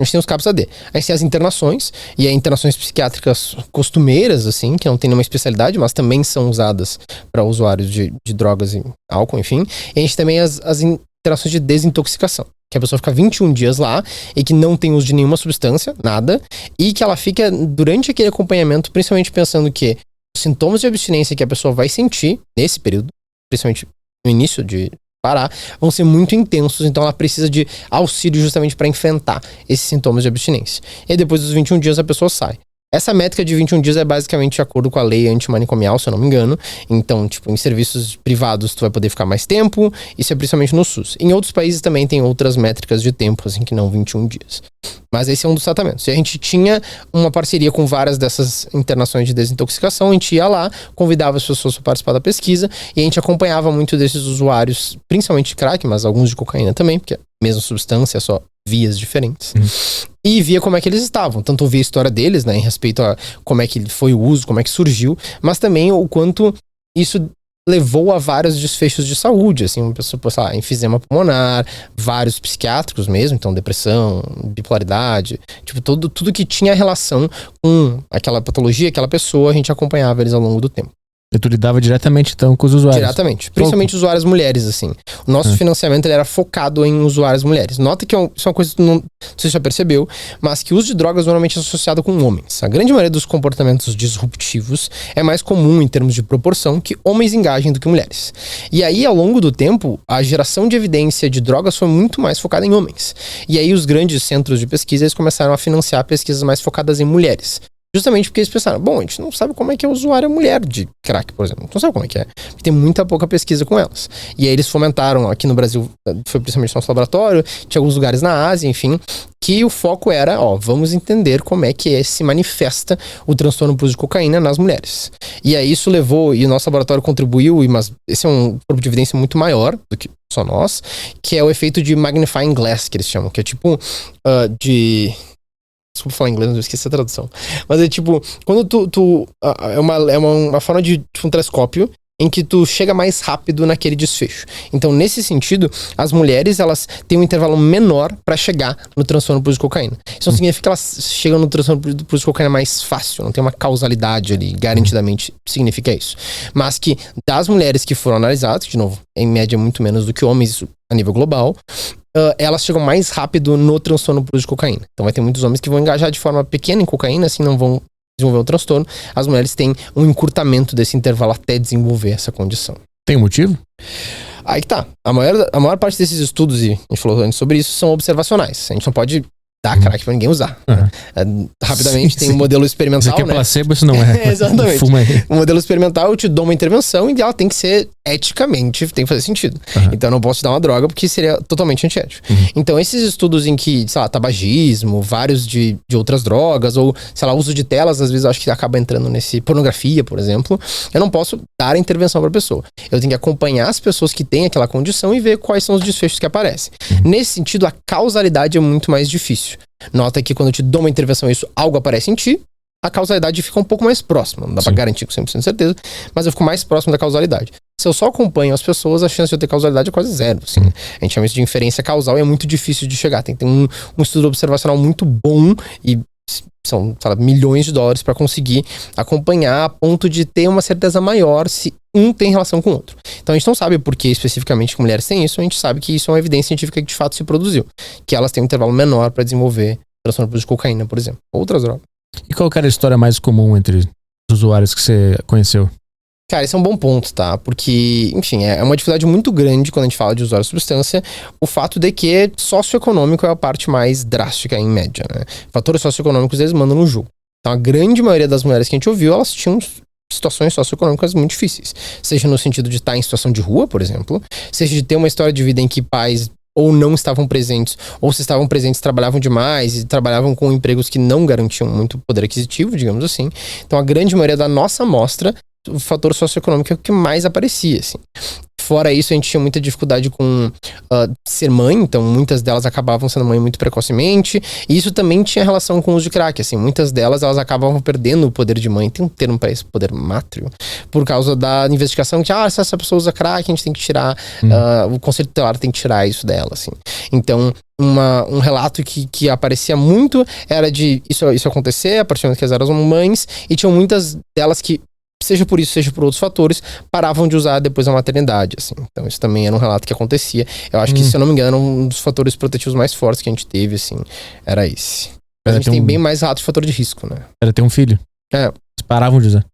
A gente tem os CAPS-AD. A gente tem as internações, e as internações psiquiátricas costumeiras, assim, que não tem nenhuma especialidade, mas também são usadas para usuários de drogas e álcool, enfim. E a gente também as internações de desintoxicação, que a pessoa fica 21 dias lá e que não tem uso de nenhuma substância, nada, e que ela fica durante aquele acompanhamento, principalmente pensando que os sintomas de abstinência que a pessoa vai sentir nesse período, principalmente no início de parar, vão ser muito intensos, então ela precisa de auxílio justamente para enfrentar esses sintomas de abstinência. E aí, depois dos 21 dias a pessoa sai. Essa métrica de 21 dias é basicamente de acordo com a lei antimanicomial, se eu não me engano. Então, tipo, em serviços privados tu vai poder ficar mais tempo, isso é principalmente no SUS. Em outros países também tem outras métricas de tempo, assim, que não 21 dias. Mas esse é um dos tratamentos. E a gente tinha uma parceria com várias dessas internações de desintoxicação, a gente ia lá, convidava as pessoas para participar da pesquisa, e a gente acompanhava muito desses usuários, principalmente de crack, mas alguns de cocaína também, porque é a mesma substância, só vias diferentes. E via como é que eles estavam. Tanto ouvia a história deles, né, em respeito a como é que foi o uso, como é que surgiu, mas também o quanto isso levou a vários desfechos de saúde, assim, uma pessoa, sei lá, enfisema pulmonar, vários psiquiátricos mesmo, então depressão, bipolaridade, tipo, tudo que tinha relação com aquela patologia, aquela pessoa, a gente acompanhava eles ao longo do tempo. E tu lidava diretamente, então, com os usuários? Diretamente. Principalmente usuárias mulheres, assim. O nosso financiamento ele era focado em usuárias mulheres. Nota que isso é uma coisa que não sei se você já percebeu, mas que o uso de drogas normalmente é associado com homens. A grande maioria dos comportamentos disruptivos é mais comum em termos de proporção que homens engajem do que mulheres. E aí, ao longo do tempo, a geração de evidência de drogas foi muito mais focada em homens. E aí, os grandes centros de pesquisa eles começaram a financiar pesquisas mais focadas em mulheres. Justamente porque eles pensaram, bom, a gente não sabe como é que é o usuário mulher de crack, por exemplo. A gente não sabe como é que é. Tem muita pouca pesquisa com elas. E aí eles fomentaram, aqui no Brasil, foi principalmente nosso laboratório, tinha alguns lugares na Ásia, enfim, que o foco era, vamos entender como é que se manifesta o transtorno por uso de cocaína nas mulheres. E aí isso levou, e o nosso laboratório contribuiu, mas esse é um corpo de evidência muito maior do que só nós, que é o efeito de magnifying glass, que eles chamam, que é tipo desculpa falar inglês, eu esqueci a tradução. Mas é tipo, quando é uma forma de um telescópio em que tu chega mais rápido naquele desfecho. Então, nesse sentido, as mulheres, elas têm um intervalo menor para chegar no transtorno por uso de cocaína. Isso não significa que elas chegam no transtorno por uso de cocaína mais fácil, não tem uma causalidade ali, garantidamente significa isso. Mas que das mulheres que foram analisadas, de novo, em média muito menos do que homens, isso a nível global, elas chegam mais rápido no transtorno por uso de cocaína. Então vai ter muitos homens que vão engajar de forma pequena em cocaína, assim não vão desenvolver o transtorno. As mulheres têm um encurtamento desse intervalo até desenvolver essa condição. Tem motivo? Aí que tá. A maior parte desses estudos, e a gente falou antes sobre isso, são observacionais. A gente não pode dar crack pra ninguém usar. Né? Rapidamente, tem um modelo experimental, isso aqui é né? placebo, isso não é. Exatamente. Fuma aí. O modelo experimental, eu te dou uma intervenção e ela tem que ser eticamente, tem que fazer sentido. Então eu não posso te dar uma droga porque seria totalmente antiético. Então esses estudos em que, sei lá, tabagismo, vários de outras drogas, ou, sei lá, uso de telas, às vezes eu acho que acaba entrando nesse pornografia, por exemplo, eu não posso dar a intervenção pra pessoa. Eu tenho que acompanhar as pessoas que têm aquela condição e ver quais são os desfechos que aparecem. Nesse sentido, a causalidade é muito mais difícil. Nota que quando eu te dou uma intervenção e algo aparece em ti, a causalidade fica um pouco mais próxima. Não dá pra garantir com 100% de certeza, mas eu fico mais próximo da causalidade. Se eu só acompanho as pessoas, a chance de eu ter causalidade é quase zero. Assim. A gente chama isso de inferência causal e é muito difícil de chegar. Tem que ter um estudo observacional muito bom e são, sabe, milhões de dólares para conseguir acompanhar a ponto de ter uma certeza maior se um tem relação com o outro. Então a gente não sabe por que especificamente que mulheres têm isso, a gente sabe que isso é uma evidência científica que de fato se produziu. Que elas têm um intervalo menor para desenvolver transtorno por uso de cocaína, por exemplo. Outras drogas. E qual que era a história mais comum entre os usuários que você conheceu? Cara, esse é um bom ponto, tá? Porque, enfim, é uma dificuldade muito grande quando a gente fala de usuário de substância, o fato de que socioeconômico é a parte mais drástica em média, né? Fatores socioeconômicos eles mandam no jogo. Então a grande maioria das mulheres que a gente ouviu, elas tinham situações socioeconômicas muito difíceis. Seja no sentido de estar em situação de rua, por exemplo, seja de ter uma história de vida em que pais ou não estavam presentes, ou se estavam presentes trabalhavam demais e trabalhavam com empregos que não garantiam muito poder aquisitivo, digamos assim. Então a grande maioria da nossa amostra, o fator socioeconômico é o que mais aparecia, assim. Fora isso, a gente tinha muita dificuldade com ser mãe, então muitas delas acabavam sendo mãe muito precocemente, e isso também tinha relação com o uso de crack, assim, muitas delas elas acabavam perdendo o poder de mãe, tem um termo para isso, poder mátrio, por causa da investigação que, se essa pessoa usa crack, a gente tem que tirar, o conselho tutelar tem que tirar isso dela, assim. Então, um relato que aparecia muito era de isso acontecer a partir do momento que elas eram mães, e tinham muitas delas que, seja por isso, seja por outros fatores, paravam de usar depois da maternidade, assim. Então isso também era um relato que acontecia. Eu acho que, se eu não me engano, um dos fatores protetivos mais fortes que a gente teve, assim, era esse. Mas a gente tem bem mais relatos de fator de risco, né? Era ter um filho. Eles paravam de usar.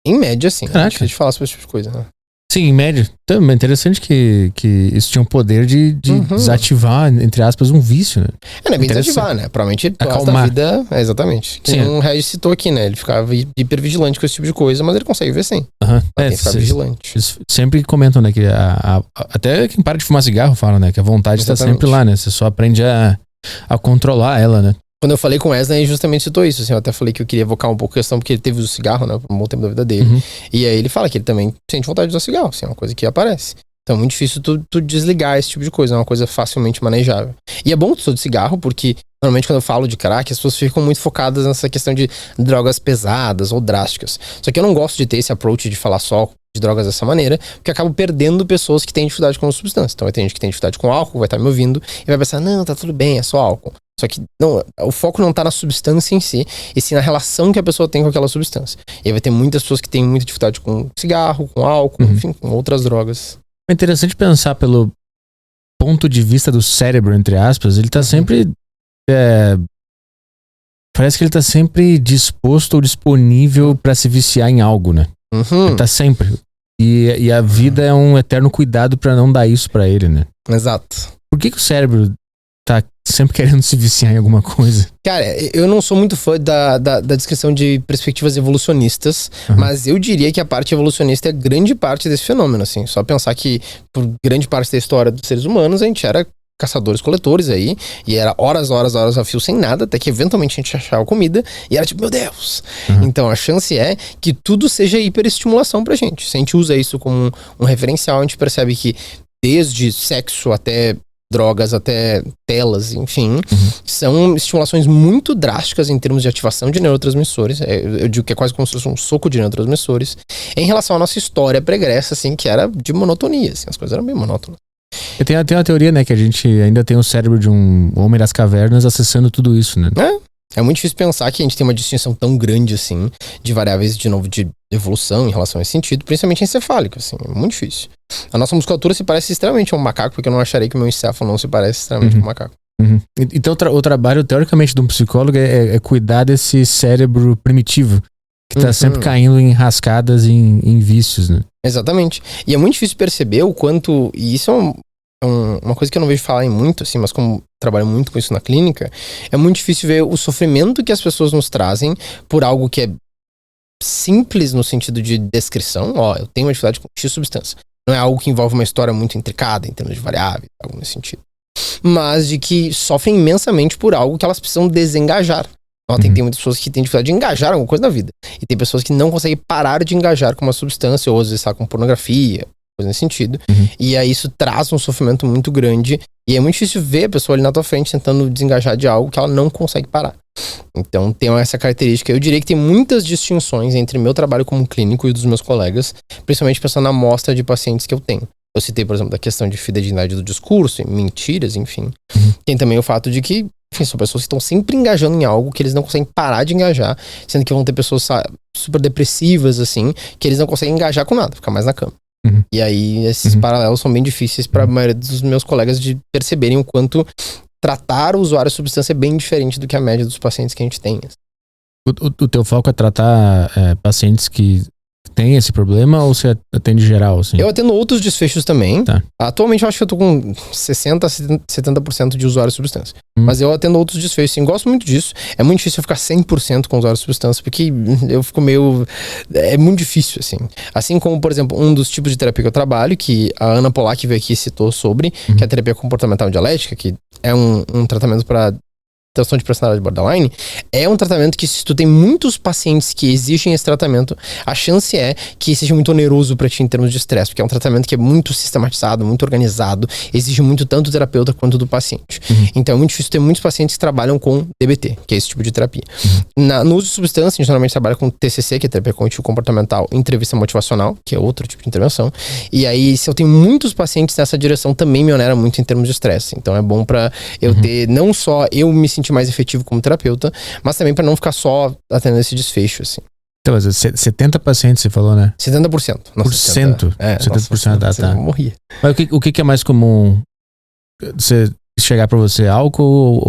Em média, sim. Caraca. É difícil de falar sobre esse tipo de coisa, né? Sim, em média. Também é interessante que isso tinha um poder de desativar, entre aspas, um vício, né? Não é bem desativar, né? Provavelmente a vida... exatamente. Que o Regis citou aqui, né? Ele ficava hipervigilante com esse tipo de coisa, mas ele consegue ver sem. Tem que ficar vigilante. Eles sempre comentam, né? Que até quem para de fumar cigarro fala, né? Que a vontade está sempre lá, né? Você só aprende a controlar ela, né? Quando eu falei com o Wesley, ele justamente citou isso, assim, eu até falei que eu queria evocar um pouco a questão, porque ele teve o cigarro, né, por um bom tempo da vida dele, e aí ele fala que ele também sente vontade de usar cigarro, assim, é uma coisa que aparece. Então é muito difícil tu desligar esse tipo de coisa, é uma coisa facilmente manejável. E é bom tu de cigarro, porque normalmente quando eu falo de crack, as pessoas ficam muito focadas nessa questão de drogas pesadas ou drásticas. Só que eu não gosto de ter esse approach de falar só de drogas dessa maneira, porque eu acabo perdendo pessoas que têm dificuldade com a substância. Então vai ter gente que tem dificuldade com álcool, vai estar me ouvindo, e vai pensar, não, tá tudo bem, é só álcool. Só que não, o foco não tá na substância em si, e sim na relação que a pessoa tem com aquela substância. E aí vai ter muitas pessoas que têm muita dificuldade com cigarro, com álcool, enfim, com outras drogas. É interessante pensar pelo ponto de vista do cérebro, entre aspas, ele tá sempre... parece que ele tá sempre disposto ou disponível pra se viciar em algo, né? Ele tá sempre. E a vida é um eterno cuidado pra não dar isso pra ele, né? Exato. Por que o cérebro tá sempre querendo se viciar em alguma coisa. Cara, eu não sou muito fã da descrição de perspectivas evolucionistas, mas eu diria que a parte evolucionista é grande parte desse fenômeno, assim. Só pensar que, por grande parte da história dos seres humanos, a gente era caçadores-coletores aí, e era horas a fio sem nada, até que eventualmente a gente achava comida, e era tipo, meu Deus! Então a chance é que tudo seja hiperestimulação pra gente. Se a gente usa isso como um referencial, a gente percebe que desde sexo até drogas, até telas, enfim, são estimulações muito drásticas em termos de ativação de neurotransmissores. Eu digo que é quase como se fosse um soco de neurotransmissores, em relação à nossa história pregressa, assim, que era de monotonia, assim, as coisas eram bem monótonas. Tem uma teoria, né, que a gente ainda tem o cérebro de um homem das cavernas acessando tudo isso, né? É muito difícil pensar que a gente tem uma distinção tão grande, assim, de variáveis, de novo, de evolução em relação a esse sentido, principalmente encefálico, assim, é muito difícil. A nossa musculatura se parece extremamente a um macaco, porque eu não acharei que o meu encéfalo não se parece extremamente a um macaco. Então o trabalho, teoricamente, de um psicólogo é cuidar desse cérebro primitivo, que tá sempre caindo em rascadas, em vícios, né? Exatamente. E é muito difícil perceber o quanto, e isso é uma coisa que eu não vejo falar em muito, assim, mas como trabalho muito com isso na clínica, é muito difícil ver o sofrimento que as pessoas nos trazem por algo que é simples no sentido de descrição. Eu tenho uma dificuldade com X substância. Não é algo que envolve uma história muito intricada em termos de variáveis, algo nesse sentido. Mas de que sofrem imensamente por algo que elas precisam desengajar. Tem muitas pessoas que têm dificuldade de engajar alguma coisa na vida. E tem pessoas que não conseguem parar de engajar com uma substância, ou às vezes com pornografia, coisa nesse sentido. E aí isso traz um sofrimento muito grande. E é muito difícil ver a pessoa ali na tua frente tentando desengajar de algo que ela não consegue parar. Então tem essa característica. Eu diria que tem muitas distinções entre meu trabalho como clínico e dos meus colegas, principalmente pensando na amostra de pacientes que eu tenho. Eu citei, por exemplo, da questão de fidelidade do discurso, mentiras, enfim. Tem também o fato de que, enfim, são pessoas que estão sempre engajando em algo que eles não conseguem parar de engajar, sendo que vão ter pessoas super depressivas, assim, que eles não conseguem engajar com nada, ficar mais na cama. E aí esses paralelos são bem difíceis para a maioria dos meus colegas de perceberem o quanto tratar o usuário de substância é bem diferente do que a média dos pacientes que a gente tem. O teu foco é tratar pacientes que têm esse problema ou você atende geral, assim? Eu atendo outros desfechos também. Tá. Atualmente eu acho que eu tô com 60% a 70% de usuários de substância. Mas eu atendo outros desfechos, sim. Gosto muito disso. É muito difícil eu ficar 100% com usuários de substância, porque eu fico meio... É muito difícil, assim. Assim como, por exemplo, um dos tipos de terapia que eu trabalho, que a Ana Polak veio aqui e citou sobre, que é a terapia comportamental dialética, que é um tratamento para transtorno de personalidade borderline, é um tratamento que, se tu tem muitos pacientes que exigem esse tratamento, a chance é que seja muito oneroso pra ti em termos de estresse, porque é um tratamento que é muito sistematizado, muito organizado, exige muito tanto do terapeuta quanto do paciente. Então é muito difícil ter muitos pacientes que trabalham com DBT, que é esse tipo de terapia. No uso de substância, a gente normalmente trabalha com TCC, que é terapia cognitivo comportamental, entrevista motivacional, que é outro tipo de intervenção. E aí, se eu tenho muitos pacientes nessa direção, também me onera muito em termos de estresse. Então é bom pra eu ter, não só eu me sentir mais efetivo como terapeuta, mas também para não ficar só atendendo esse desfecho, assim. Então, 70 pacientes você falou, né? 70%. Nossa, 70%? 70%, tá. Eu morria. Mas o que é mais comum? Você chegar pra você, álcool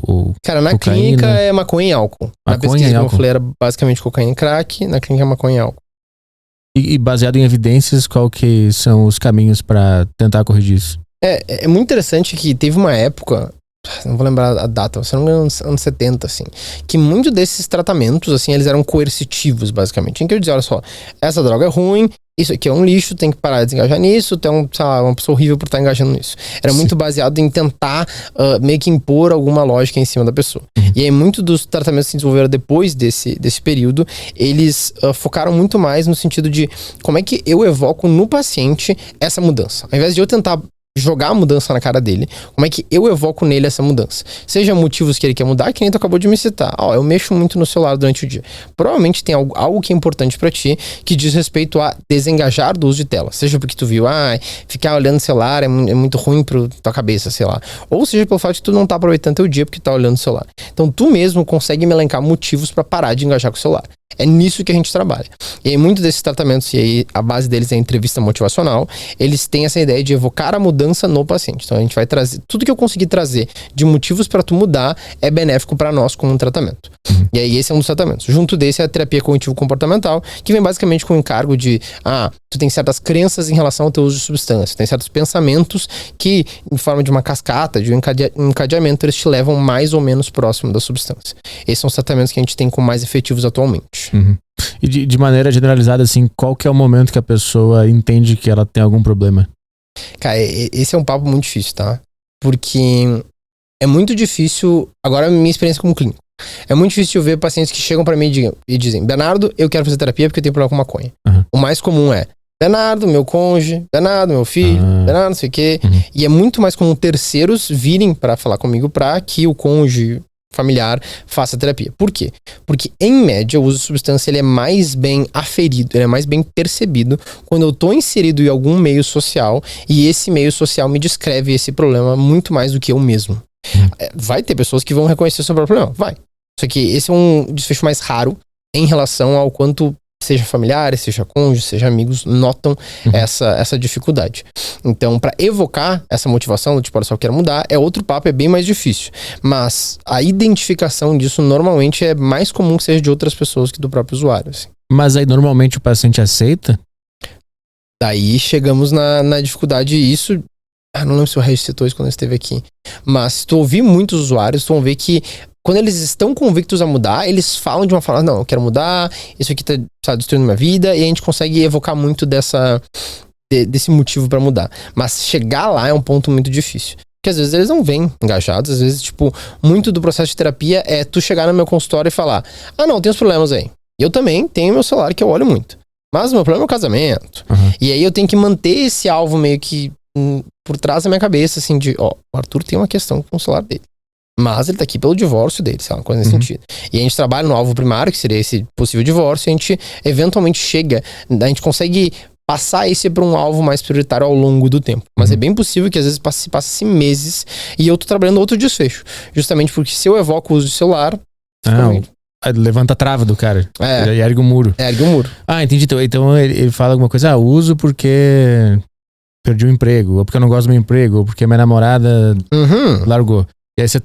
ou Cara, na cocaína? Clínica é maconha e álcool. Na pesquisa que eu falei era basicamente cocaína e crack, na clínica é maconha e álcool. E baseado em evidências, qual que são os caminhos para tentar corrigir isso? É muito interessante que teve uma época, não vou lembrar a data, se não me engano, anos 70, assim, que muitos desses tratamentos, assim, eles eram coercitivos, basicamente. Em que eu dizia, olha só, essa droga é ruim, isso aqui é um lixo, tem que parar de desengajar nisso, tem uma pessoa horrível por estar engajando nisso. Era muito baseado em tentar meio que impor alguma lógica em cima da pessoa. E aí, muitos dos tratamentos que se desenvolveram depois desse período, eles focaram muito mais no sentido de como é que eu evoco no paciente essa mudança. Ao invés de eu tentar jogar a mudança na cara dele, como é que eu evoco nele essa mudança? Seja motivos que ele quer mudar, que nem tu acabou de me citar. Eu mexo muito no celular durante o dia. Provavelmente tem algo que é importante pra ti, que diz respeito a desengajar do uso de tela. Seja porque tu viu, ficar olhando o celular é muito ruim pra tua cabeça, sei lá. Ou seja pelo fato de tu não tá aproveitando teu dia porque tá olhando o celular. Então tu mesmo consegue me elencar motivos pra parar de engajar com o celular. É nisso que a gente trabalha. E aí, muitos desses tratamentos, e aí a base deles é a entrevista motivacional, eles têm essa ideia de evocar a mudança no paciente. Então a gente vai trazer, tudo que eu conseguir trazer de motivos para tu mudar é benéfico para nós como um tratamento. E aí esse é um dos tratamentos. Junto desse é a terapia cognitivo comportamental, que vem basicamente com o encargo de, tu tem certas crenças em relação ao teu uso de substância, tem certos pensamentos que, em forma de uma cascata, de um encadeamento, eles te levam mais ou menos próximo da substância. Esses são os tratamentos que a gente tem como mais efetivos atualmente. E de maneira generalizada, assim, qual que é o momento que a pessoa entende que ela tem algum problema? Cara, esse é um papo muito difícil, tá? Porque é muito difícil, agora a minha experiência como clínico, é muito difícil eu ver pacientes que chegam pra mim e dizem: Bernardo, eu quero fazer terapia porque eu tenho problema com maconha. O mais comum é: Bernardo, meu cônjuge, Bernardo, meu filho, Bernardo, não sei o quê. E é muito mais comum terceiros virem pra falar comigo pra que o cônjuge familiar faça terapia. Por quê? Porque, em média, o uso de substância ele é mais bem aferido, ele é mais bem percebido quando eu tô inserido em algum meio social e esse meio social me descreve esse problema muito mais do que eu mesmo. Vai ter pessoas que vão reconhecer o seu próprio problema, vai. Só que esse é um desfecho mais raro em relação ao quanto seja familiares, seja cônjuge, seja amigos, notam essa dificuldade. Então, para evocar essa motivação do tipo, olha só, eu quero mudar, é outro papo, é bem mais difícil. Mas a identificação disso normalmente é mais comum que seja de outras pessoas que do próprio usuário. Assim. Mas aí normalmente o paciente aceita? Daí chegamos na dificuldade, e isso... não lembro se o Regis citou isso quando ele esteve aqui. Mas se tu ouvir muitos usuários, tu vão ver que quando eles estão convictos a mudar, eles falam de uma forma: não, eu quero mudar, isso aqui tá destruindo minha vida, e a gente consegue evocar muito desse motivo pra mudar. Mas chegar lá é um ponto muito difícil. Porque às vezes eles não vêm engajados, às vezes, tipo, muito do processo de terapia é tu chegar no meu consultório e falar: não, tem uns problemas aí. E eu também tenho meu celular que eu olho muito. Mas o meu problema é o casamento. E aí eu tenho que manter esse alvo meio que por trás da minha cabeça, assim, de, o Arthur tem uma questão com o celular dele. Mas ele tá aqui pelo divórcio dele, sei lá, uma coisa nesse sentido. E a gente trabalha no alvo primário, que seria esse possível divórcio, e a gente eventualmente a gente consegue passar esse para um alvo mais prioritário ao longo do tempo. Mas é bem possível que às vezes passe meses e eu tô trabalhando outro desfecho. Justamente porque se eu evoco o uso de celular... levanta a trava do cara. Ele ergue o muro. Ergue o muro. Entendi. Então ele fala alguma coisa: uso porque perdi o emprego, ou porque eu não gosto do meu emprego, ou porque minha namorada largou. E aí você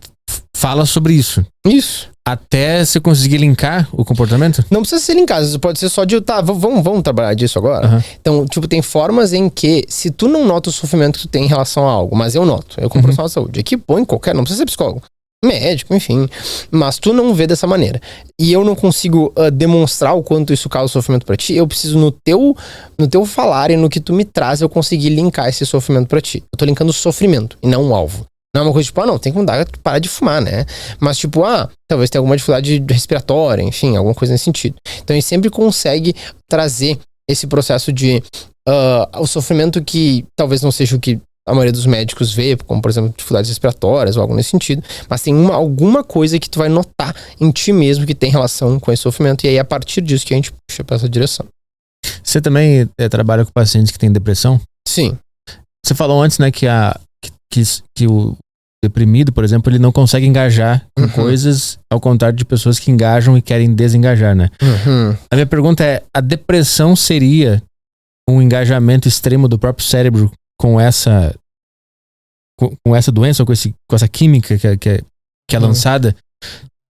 fala sobre isso. Isso. Até você conseguir linkar o comportamento? Não precisa ser linkado, pode ser só de, vamos trabalhar disso agora. Então, tipo, tem formas em que, se tu não nota o sofrimento que tu tem em relação a algo, mas eu noto, eu como profissional de saúde, aqui põe qualquer, não precisa ser psicólogo, médico, enfim, mas tu não vê dessa maneira, e eu não consigo demonstrar o quanto isso causa sofrimento pra ti, eu preciso no teu falar e no que tu me traz, eu conseguir linkar esse sofrimento pra ti. Eu tô linkando o sofrimento e não o alvo. Não é uma coisa tipo, não, tem que mudar, parar de fumar, né? Mas tipo, talvez tenha alguma dificuldade respiratória, enfim, alguma coisa nesse sentido. Então a gente sempre consegue trazer esse processo de o sofrimento que talvez não seja o que a maioria dos médicos vê, como por exemplo dificuldades respiratórias ou algo nesse sentido, mas tem alguma coisa que tu vai notar em ti mesmo que tem relação com esse sofrimento, e aí a partir disso que a gente puxa pra essa direção. Você também trabalha com pacientes que têm depressão? Sim. Você falou antes, né, que o deprimido, por exemplo, ele não consegue engajar com coisas, ao contrário de pessoas que engajam e querem desengajar, né? A minha pergunta é: a depressão seria um engajamento extremo do próprio cérebro com essa doença, ou com essa química que é lançada?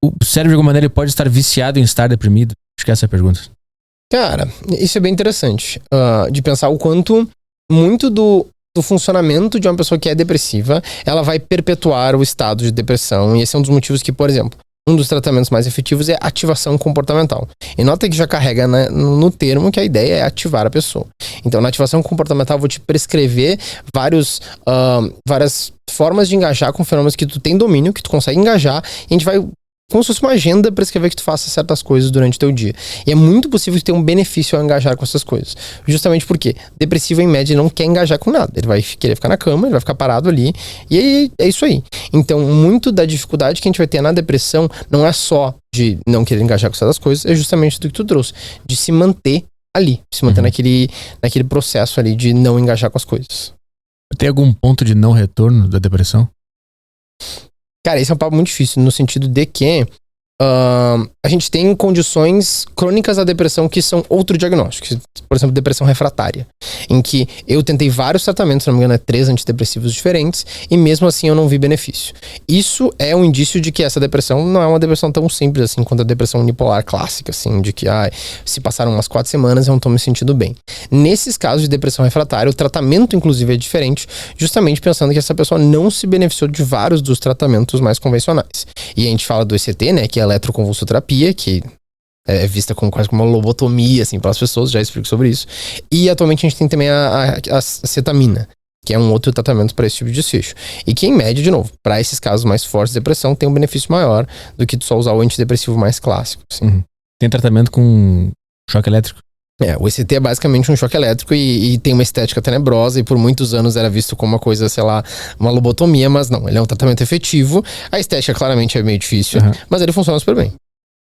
O cérebro, de alguma maneira, ele pode estar viciado em estar deprimido? Acho que essa é a pergunta. Cara, isso é bem interessante, de pensar o quanto muito do funcionamento de uma pessoa que é depressiva, ela vai perpetuar o estado de depressão, e esse é um dos motivos que, por exemplo, um dos tratamentos mais efetivos é ativação comportamental. E nota que já carrega no termo que a ideia é ativar a pessoa. Então, na ativação comportamental, eu vou te prescrever várias formas de engajar com fenômenos que tu tem domínio, que tu consegue engajar, e a gente vai, como se fosse uma agenda, prescrever que tu faça certas coisas durante o teu dia. E é muito possível que tenha um benefício ao engajar com essas coisas. Justamente porque depressivo, em média, não quer engajar com nada. Ele vai querer ficar na cama, ele vai ficar parado ali, e aí é isso aí. Então, muito da dificuldade que a gente vai ter na depressão não é só de não querer engajar com certas coisas, é justamente do que tu trouxe, de se manter ali, se manter naquele processo ali de não engajar com as coisas. Tem algum ponto de não retorno da depressão? Cara, esse é um papo muito difícil, no sentido de que a gente tem condições crônicas da depressão que são outro diagnóstico. Por exemplo, depressão refratária, em que eu tentei vários tratamentos, se não me engano, 3 antidepressivos diferentes, e mesmo assim eu não vi benefício. Isso é um indício de que essa depressão não é uma depressão tão simples assim quanto a depressão unipolar clássica, assim, de que se passaram umas 4 semanas eu não tô me sentindo bem. Nesses casos de depressão refratária, o tratamento inclusive é diferente, justamente pensando que essa pessoa não se beneficiou de vários dos tratamentos mais convencionais. E a gente fala do ECT, né, que é a eletroconvulsoterapia, que é vista como quase como uma lobotomia, assim, para as pessoas, já explico sobre isso. E atualmente a gente tem também a cetamina, que é um outro tratamento para esse tipo de desfecho. E que, em média, de novo, para esses casos mais fortes de depressão, tem um benefício maior do que tu só usar o antidepressivo mais clássico. Assim. Tem tratamento com choque elétrico? O ECT é basicamente um choque elétrico e tem uma estética tenebrosa, e por muitos anos era visto como uma coisa, sei lá, uma lobotomia, mas não, ele é um tratamento efetivo. A estética claramente é meio difícil, mas ele funciona super bem.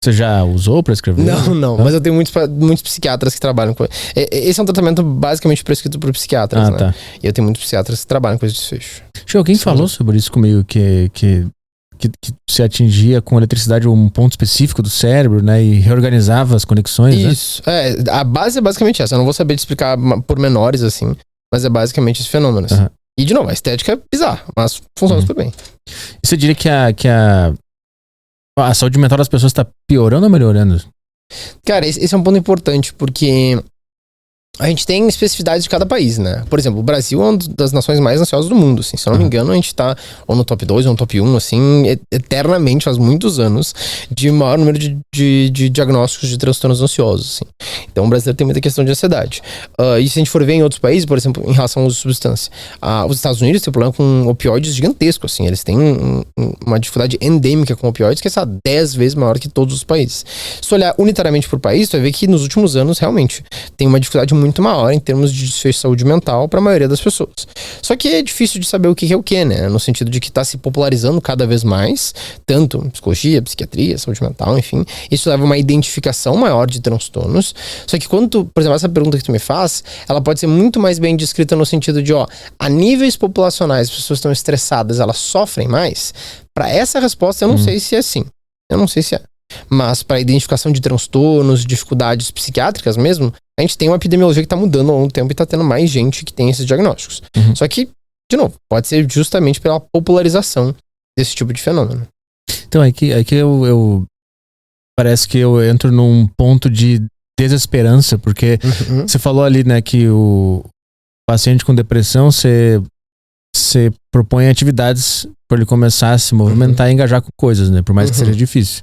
Você já usou pra escrever? Não, mas eu tenho muitos psiquiatras que trabalham com... Esse é um tratamento basicamente prescrito por psiquiatras, né? Tá. E eu tenho muitos psiquiatras que trabalham com esse desfecho. Alguém falou sobre isso comigo, que se atingia com eletricidade um ponto específico do cérebro, né? E reorganizava as conexões, isso, né? A base é basicamente essa. Eu não vou saber te explicar pormenores, assim, mas é basicamente esse fenômeno, assim. E, de novo, a estética é bizarra, mas funciona super bem. E você diria que a saúde mental das pessoas está piorando ou melhorando? Cara, esse é um ponto importante, porque a gente tem especificidades de cada país, né? Por exemplo, o Brasil é uma das nações mais ansiosas do mundo, assim. Se eu não me engano, a gente tá ou no top 2 ou no top 1, assim, eternamente, faz muitos anos, de maior número de diagnósticos de transtornos ansiosos, assim. Então, o brasileiro tem muita questão de ansiedade. E se a gente for ver em outros países, por exemplo, em relação ao uso de substância, os Estados Unidos têm um problema com opioides gigantesco, assim. Eles têm uma dificuldade endêmica com opioides que é 10 vezes maior que todos os países. Se olhar unitariamente por país, tu vai ver que nos últimos anos, realmente, tem uma dificuldade muito maior em termos de desfecho de saúde mental para a maioria das pessoas. Só que é difícil de saber o que é o que, né? No sentido de que está se popularizando cada vez mais, tanto psicologia, psiquiatria, saúde mental, enfim. Isso leva a uma identificação maior de transtornos. Só que quando por exemplo, essa pergunta que tu me faz, ela pode ser muito mais bem descrita no sentido de, a níveis populacionais, as pessoas estão estressadas, elas sofrem mais. Para essa resposta, eu não sei se é assim. Eu não sei se é. Mas para identificação de transtornos, dificuldades psiquiátricas mesmo, a gente tem uma epidemiologia que está mudando ao longo do tempo e está tendo mais gente que tem esses diagnósticos. Só que, de novo, pode ser justamente pela popularização desse tipo de fenômeno. Então, aqui eu parece que eu entro num ponto de desesperança, porque você falou ali, né, que o paciente com depressão, você propõe atividades para ele começar a se movimentar e engajar com coisas, né, por mais que seja difícil.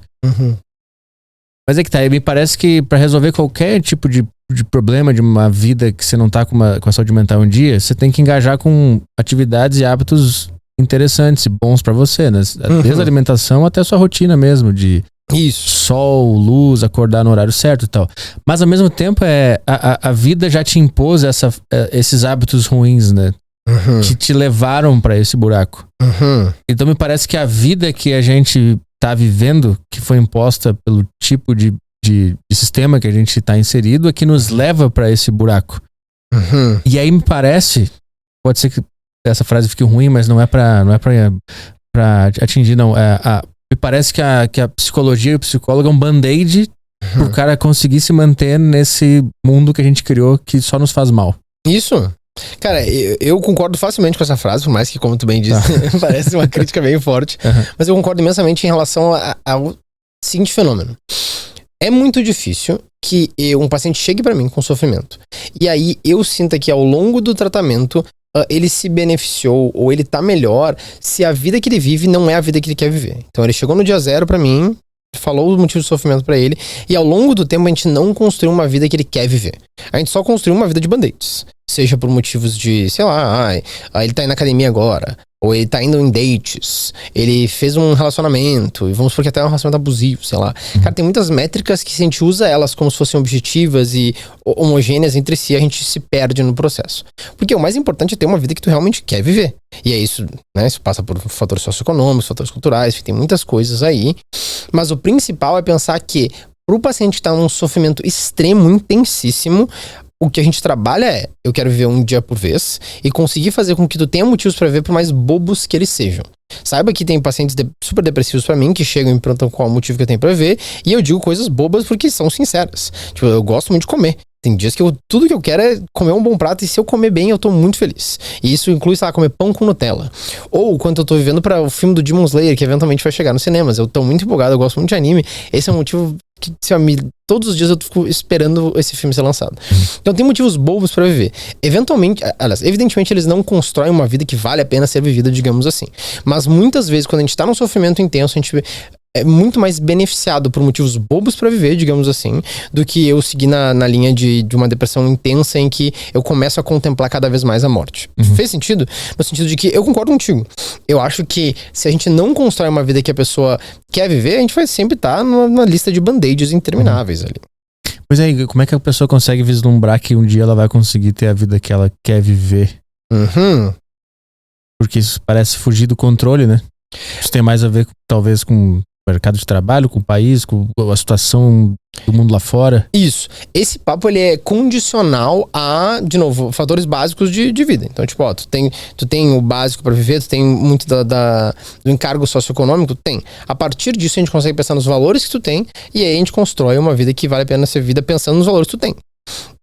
Mas é que tá, me parece que para resolver qualquer tipo de problema de uma vida que você não tá com a saúde mental um dia, você tem que engajar com atividades e hábitos interessantes e bons para você, né? Desde a alimentação até a sua rotina mesmo, de sol, luz, acordar no horário certo e tal. Mas ao mesmo tempo, a vida já te impôs esses hábitos ruins, né? Que te levaram para esse buraco. Então me parece que a vida que a gente tá vivendo, que foi imposta pelo tipo de sistema que a gente tá inserido, é que nos leva para esse buraco. E aí me parece, pode ser que essa frase fique ruim, mas não é pra atingir, não. Me parece que a psicologia e o psicólogo é um band-aid pro cara conseguir se manter nesse mundo que a gente criou que só nos faz mal. Isso. Cara, eu concordo facilmente com essa frase, por mais que, como tu bem disse, parece uma crítica bem forte. Mas eu concordo imensamente em relação ao seguinte fenômeno. É muito difícil que um paciente chegue pra mim com sofrimento e aí eu sinta que ao longo do tratamento ele se beneficiou ou ele tá melhor se a vida que ele vive não é a vida que ele quer viver. Então ele chegou no dia 0 pra mim, falou o motivo de sofrimento pra ele, e ao longo do tempo a gente não construiu uma vida que ele quer viver. A gente só construiu uma vida de band-aids. Seja por motivos de, sei lá, ele tá indo na academia agora, ou ele tá indo em dates, ele fez um relacionamento, e vamos supor que até é um relacionamento abusivo, sei lá. Cara, tem muitas métricas que se a gente usa elas como se fossem objetivas e homogêneas entre si, a gente se perde no processo. Porque o mais importante é ter uma vida que tu realmente quer viver. E é isso, né? Isso passa por fatores socioeconômicos, fatores culturais, tem muitas coisas aí. Mas o principal é pensar que pro paciente que tá num sofrimento extremo, intensíssimo, O que a gente trabalha é, eu quero viver um dia por vez e conseguir fazer com que tu tenha motivos pra viver, por mais bobos que eles sejam. Saiba que tem pacientes super depressivos pra mim que chegam e me perguntam qual é o motivo que eu tenho pra viver, e eu digo coisas bobas porque são sinceras. Tipo, eu gosto muito de comer. Tem dias que tudo que eu quero é comer um bom prato, e se eu comer bem, eu tô muito feliz. E isso inclui, sei lá, comer pão com Nutella. Ou quando eu tô vivendo para o filme do Demon Slayer, que eventualmente vai chegar nos cinemas. Eu tô muito empolgado, eu gosto muito de anime. Esse é um motivo que, todos os dias eu fico esperando esse filme ser lançado. Então tem motivos bobos pra viver. Evidentemente eles não constroem uma vida que vale a pena ser vivida, digamos assim. Mas muitas vezes, quando a gente tá num sofrimento intenso, a gente é muito mais beneficiado por motivos bobos pra viver, digamos assim, do que eu seguir na linha de uma depressão intensa em que eu começo a contemplar cada vez mais a morte. Fez sentido? No sentido de que eu concordo contigo. Eu acho que se a gente não constrói uma vida que a pessoa quer viver, a gente vai sempre estar numa lista de band-aids intermináveis ali. Pois é, como é que a pessoa consegue vislumbrar que um dia ela vai conseguir ter a vida que ela quer viver? Porque isso parece fugir do controle, né? Isso tem mais a ver, talvez, com mercado de trabalho, com o país, com a situação do mundo lá fora. Isso. Esse papo, ele é condicional a, de novo, fatores básicos de vida. Então, tipo, ó, tu tem o básico pra viver, tu tem muito do encargo socioeconômico, tem. A partir disso, a gente consegue pensar nos valores que tu tem, e aí a gente constrói uma vida que vale a pena ser vivida pensando nos valores que tu tem.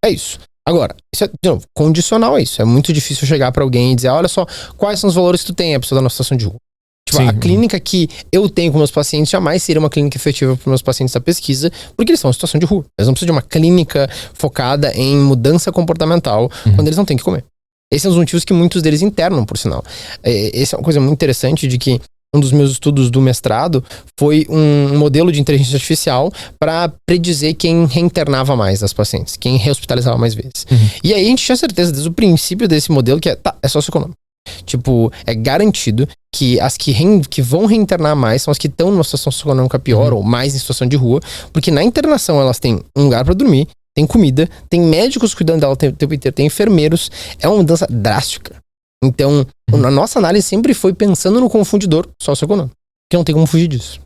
É isso. Agora, isso é, de novo, condicional a isso. É muito difícil chegar pra alguém e dizer, olha só, quais são os valores que tu tem, a pessoa tá numa situação de rua. Tipo, a clínica que eu tenho com meus pacientes jamais seria uma clínica efetiva para meus pacientes da pesquisa, porque eles estão em situação de rua. Eles não precisam de uma clínica focada em mudança comportamental quando eles não têm que comer. Esses são os motivos que muitos deles internam, por sinal. Essa é uma coisa muito interessante de que um dos meus estudos do mestrado foi um modelo de inteligência artificial para predizer quem reinternava mais das pacientes, quem rehospitalizava mais vezes. E aí a gente tinha certeza desde o princípio desse modelo que é socioeconômico. Tipo, é garantido que as que vão reinternar mais são as que estão numa situação socioeconômica pior ou mais em situação de rua, porque na internação elas têm um lugar pra dormir, tem comida, tem médicos cuidando dela o tempo inteiro, tem enfermeiros, é uma mudança drástica. Então, a nossa análise sempre foi pensando no confundidor socioeconômico, que não tem como fugir disso.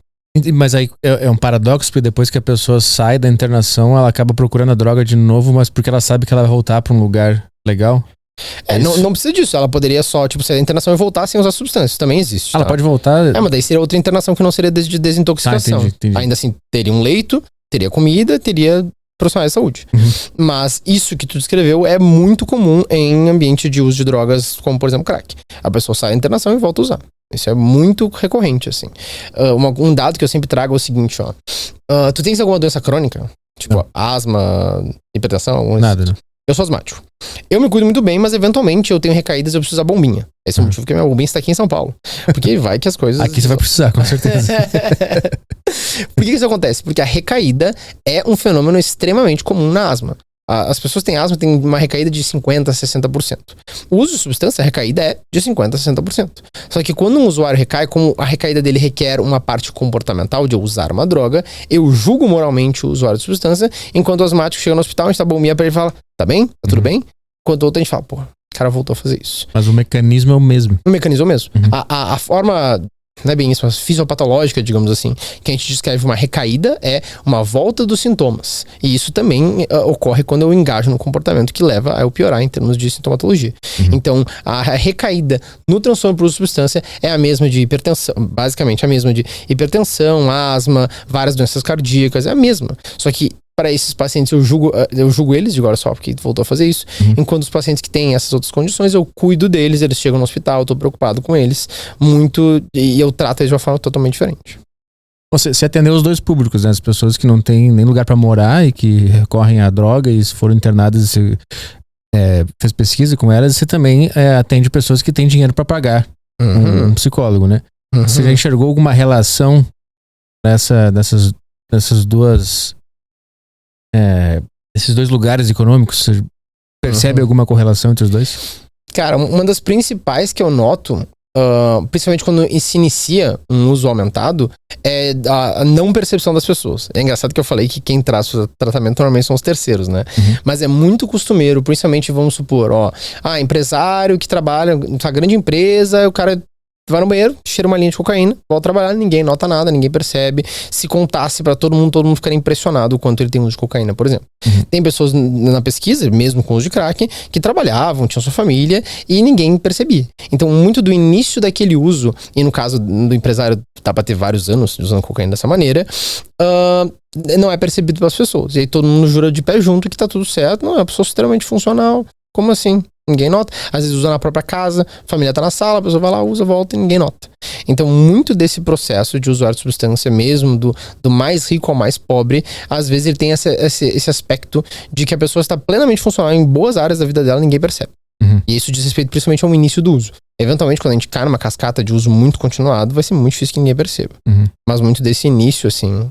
Mas aí é um paradoxo, porque depois que a pessoa sai da internação, ela acaba procurando a droga de novo, mas porque ela sabe que ela vai voltar pra um lugar legal. Não precisa disso. Ela poderia só, tipo, sair da internação e voltar sem usar substâncias. Isso também existe. Ela pode voltar. Mas daí seria outra internação que não seria de desintoxicação. Entendi. Ainda assim, teria um leito, teria comida, teria profissionais de saúde. Mas isso que tu descreveu é muito comum em ambiente de uso de drogas, como por exemplo crack. A pessoa sai da internação e volta a usar. Isso é muito recorrente, assim. Um dado que eu sempre trago é o seguinte, ó. Tu tens alguma doença crônica? Tipo, asma, hipertensão? Nada, não. Eu sou asmático. Eu me cuido muito bem, mas eventualmente eu tenho recaídas e eu preciso usar bombinha. Esse é o motivo que a minha bombinha está aqui em São Paulo. Porque vai que as coisas... Aqui você vai precisar, com certeza. Por que isso acontece? Porque a recaída é um fenômeno extremamente comum na asma. As pessoas que têm asma têm uma recaída de 50% a 60%. O uso de substância, a recaída é de 50% a 60%. Só que quando um usuário recai, como a recaída dele requer uma parte comportamental de eu usar uma droga, eu julgo moralmente o usuário de substância, enquanto o asmático chega no hospital, a gente dá bombinha pra ele e fala, tá bem? Tá tudo bem? Enquanto o outro a gente fala, pô, o cara voltou a fazer isso. Mas o mecanismo é o mesmo. O mecanismo é o mesmo. A forma... Não é bem isso, mas fisiopatológica, digamos assim, que a gente descreve uma recaída é uma volta dos sintomas. E isso também ocorre quando eu engajo no comportamento que leva a eu piorar em termos de sintomatologia. Então, a recaída no transtorno por uso de substância é a mesma de hipertensão, basicamente a mesma de hipertensão, asma, várias doenças cardíacas, é a mesma. Só que para esses pacientes eu julgo eles, de agora só porque voltou a fazer isso, enquanto os pacientes que têm essas outras condições, eu cuido deles, eles chegam no hospital, eu tô preocupado com eles, muito, e eu trato eles de uma forma totalmente diferente. Você atendeu os dois públicos, né? As pessoas que não têm nem lugar para morar e que recorrem à droga e foram internadas e você fez pesquisa com elas, você também atende pessoas que têm dinheiro para pagar um psicólogo, né? Você já enxergou alguma relação dessas duas... esses dois lugares econômicos? Você percebe alguma correlação entre os dois? Cara, uma das principais que eu noto, principalmente quando se inicia um uso aumentado, é a não percepção das pessoas. É engraçado que eu falei que quem traz o tratamento normalmente são os terceiros, né? Mas é muito costumeiro, principalmente, vamos supor, empresário que trabalha numa grande empresa, o cara Tu vai no banheiro, cheira uma linha de cocaína, volta a trabalhar, ninguém nota nada, ninguém percebe. Se contasse pra todo mundo ficaria impressionado o quanto ele tem uso de cocaína, por exemplo. Tem pessoas na pesquisa, mesmo com uso de crack, que trabalhavam, tinham sua família e ninguém percebia. Então, muito do início daquele uso, e no caso do empresário, tá pra ter vários anos usando cocaína dessa maneira, não é percebido pelas pessoas. E aí todo mundo jura de pé junto que tá tudo certo. Não, é uma pessoa extremamente funcional. Como assim? Ninguém nota. Às vezes usa na própria casa, a família tá na sala, a pessoa vai lá, usa, volta e ninguém nota. Então, muito desse processo de usuário de substância, mesmo do mais rico ao mais pobre, às vezes ele tem esse aspecto de que a pessoa está plenamente funcional em boas áreas da vida dela, ninguém percebe. E isso diz respeito principalmente ao início do uso. Eventualmente, quando a gente cai numa cascata de uso muito continuado, vai ser muito difícil que ninguém perceba. Mas muito desse início, assim...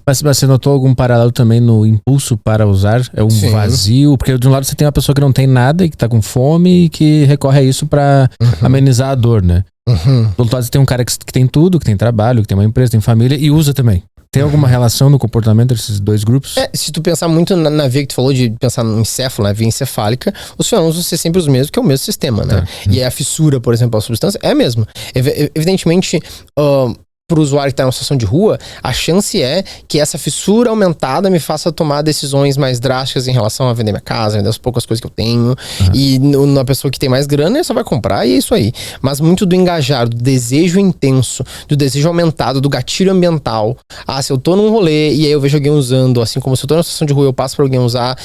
Mas você notou algum paralelo também no impulso para usar? É um vazio? Porque de um lado você tem uma pessoa que não tem nada e que tá com fome e que recorre a isso pra amenizar a dor, né? Do outro lado você tem um cara que tem tudo, que tem trabalho, que tem uma empresa, tem família e usa também. Tem alguma relação no comportamento desses dois grupos? Se tu pensar muito na via que tu falou de pensar no encéfalo, na via encefálica, os fenômenos vão ser sempre os mesmos, que é o mesmo sistema, né? E aí a fissura, por exemplo, a substância, é a mesma. Evidentemente... pro usuário que está em uma situação de rua, a chance é que essa fissura aumentada me faça tomar decisões mais drásticas em relação a vender minha casa, vender as poucas coisas que eu tenho. E na pessoa que tem mais grana, ele só vai comprar e é isso aí. Mas muito do engajar, do desejo intenso, do desejo aumentado, do gatilho ambiental. Se eu tô num rolê e aí eu vejo alguém usando, assim como se eu tô numa situação de rua e eu passo pra alguém usar...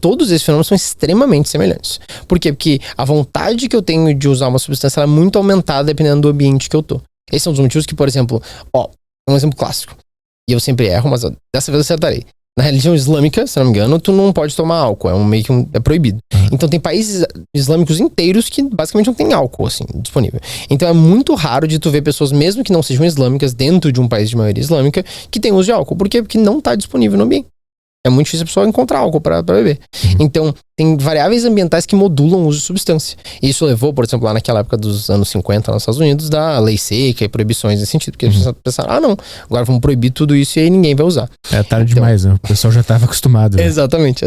Todos esses fenômenos são extremamente semelhantes. Por quê? Porque a vontade que eu tenho de usar uma substância ela é muito aumentada dependendo do ambiente que eu tô. Esses são os motivos que, por exemplo, um exemplo clássico. E eu sempre erro, mas dessa vez eu acertarei. Na religião islâmica, se não me engano, tu não pode tomar álcool. É proibido. Então tem países islâmicos inteiros que basicamente não tem álcool, assim, disponível. Então é muito raro de tu ver pessoas, mesmo que não sejam islâmicas, dentro de um país de maioria islâmica, que tem uso de álcool. Por quê? Porque não tá disponível no ambiente. É muito difícil a pessoa encontrar álcool pra beber. Então, tem variáveis ambientais que modulam o uso de substância. E isso levou, por exemplo, lá naquela época dos anos 50 nos Estados Unidos, da lei seca e proibições nesse sentido. Porque eles pensaram, não, agora vamos proibir tudo isso e aí ninguém vai usar. É tarde demais, né? O pessoal já estava acostumado. Né? Exatamente.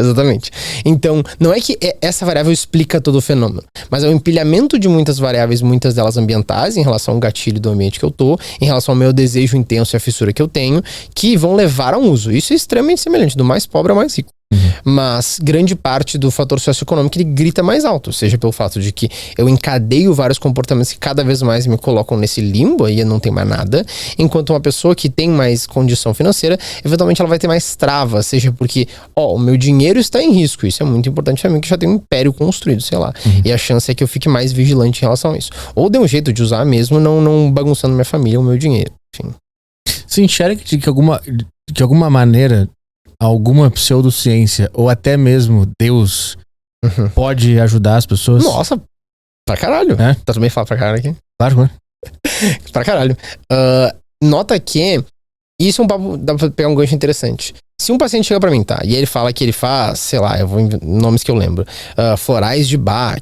Então, não é que essa variável explica todo o fenômeno, mas é o empilhamento de muitas variáveis, muitas delas ambientais, em relação ao gatilho do ambiente que eu tô, em relação ao meu desejo intenso e a fissura que eu tenho, que vão levar a um uso. Isso é extremamente semelhante, do mais pobre ao mais rico. Mas grande parte do fator socioeconômico ele grita mais alto, seja pelo fato de que eu encadeio vários comportamentos que cada vez mais me colocam nesse limbo, aí não tem mais nada, enquanto uma pessoa que tem mais condição financeira, eventualmente ela vai ter mais travas, seja porque, o meu dinheiro está em risco, isso é muito importante pra mim, que já tem um império construído, sei lá, e a chance é que eu fique mais vigilante em relação a isso, ou dê um jeito de usar mesmo, não bagunçando minha família, o meu dinheiro, enfim. Você enxerga de que alguma maneira alguma pseudociência ou até mesmo Deus pode ajudar as pessoas? Nossa, pra caralho. Tá também falando pra caralho aqui? Claro, né? Pra caralho. Nota que isso é um papo, dá pra pegar um gancho interessante. Se um paciente chega pra mim, tá? E ele fala que ele faz, sei lá, eu vou nomes que eu lembro. Florais de Bach,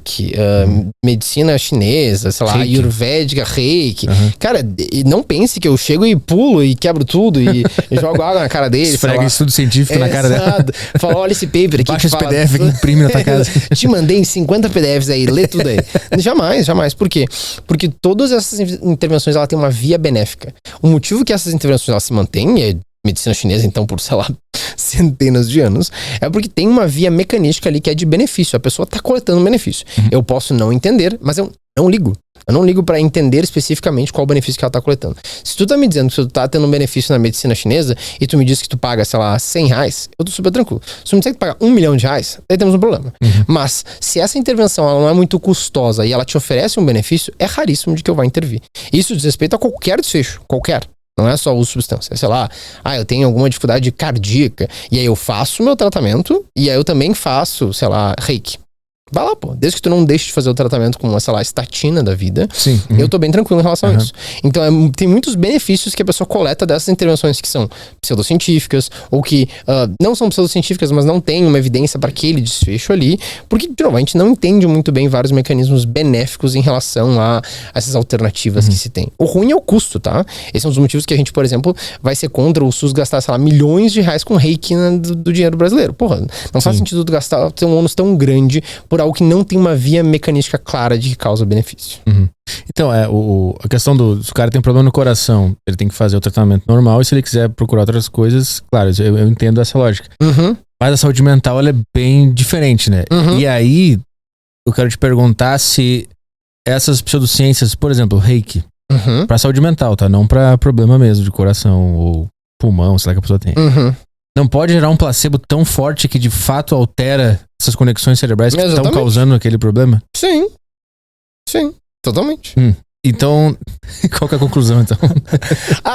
medicina chinesa, sei lá, Reiki. ayurvédica, reiki. Cara, não pense que eu chego e pulo e quebro tudo e jogo água na cara dele. Esfrega estudo científico na cara dela. Fala, olha esse paper aqui. Baixa esse PDF que imprime na tua casa. Te mandei em 50 PDFs aí, lê tudo aí. Jamais. Por quê? Porque todas essas intervenções, ela tem uma via benéfica. O motivo que essas intervenções, elas se mantêm, é medicina chinesa, então, por, sei lá, centenas de anos, é porque tem uma via mecanística ali que é de benefício. A pessoa tá coletando benefício. Eu posso não entender, mas eu não ligo. Eu não ligo pra entender especificamente qual o benefício que ela tá coletando. Se tu tá me dizendo que tu tá tendo um benefício na medicina chinesa e tu me diz que tu paga, sei lá, R$100, eu tô super tranquilo. Se tu me disser que tu paga R$1 milhão, aí temos um problema. Mas se essa intervenção ela não é muito custosa e ela te oferece um benefício, é raríssimo de que eu vá intervir. Isso diz respeito a qualquer desfecho, qualquer. Não é só o uso de substância, sei lá, eu tenho alguma dificuldade cardíaca, e aí eu faço o meu tratamento, e aí eu também faço, sei lá, reiki. Vai lá, pô. Desde que tu não deixe de fazer o tratamento com uma, sei lá, estatina da vida, Sim. eu tô bem tranquilo em relação a isso. Então, tem muitos benefícios que a pessoa coleta dessas intervenções que são pseudocientíficas, ou que não são pseudocientíficas, mas não tem uma evidência para aquele desfecho ali, porque, de novo, a gente não entende muito bem vários mecanismos benéficos em relação a essas alternativas que se tem. O ruim é o custo, tá? Esse é um dos motivos que a gente, por exemplo, vai ser contra o SUS gastar, sei lá, milhões de reais com reiki do dinheiro brasileiro. Porra, não faz sentido tu gastar, ter um ônus tão grande por por algo que não tem uma via mecanística clara de que causa benefício. Então, a questão se o cara tem problema no coração, ele tem que fazer o tratamento normal, e se ele quiser procurar outras coisas, claro, eu entendo essa lógica. Mas a saúde mental, ela é bem diferente, né? E aí, eu quero te perguntar se essas pseudociências, por exemplo, Reiki, pra saúde mental, tá? Não pra problema mesmo de coração ou pulmão, sei lá que a pessoa tem. Não pode gerar um placebo tão forte que de fato altera essas conexões cerebrais que estão causando aquele problema? Sim, totalmente. Então, qual que é a conclusão, então?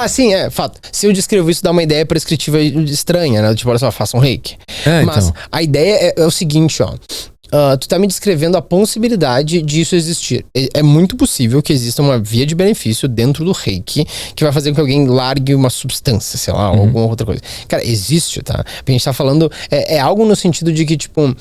Sim, fato. Se eu descrevo isso, dá uma ideia prescritiva estranha, né? Tipo, olha só, faça um reiki. Mas então, a ideia é o seguinte, ó. Tu tá me descrevendo a possibilidade disso existir. É muito possível que exista uma via de benefício dentro do reiki que vai fazer com que alguém largue uma substância, sei lá, ou alguma outra coisa. Cara, existe, tá? A gente tá falando... É algo no sentido de que, tipo...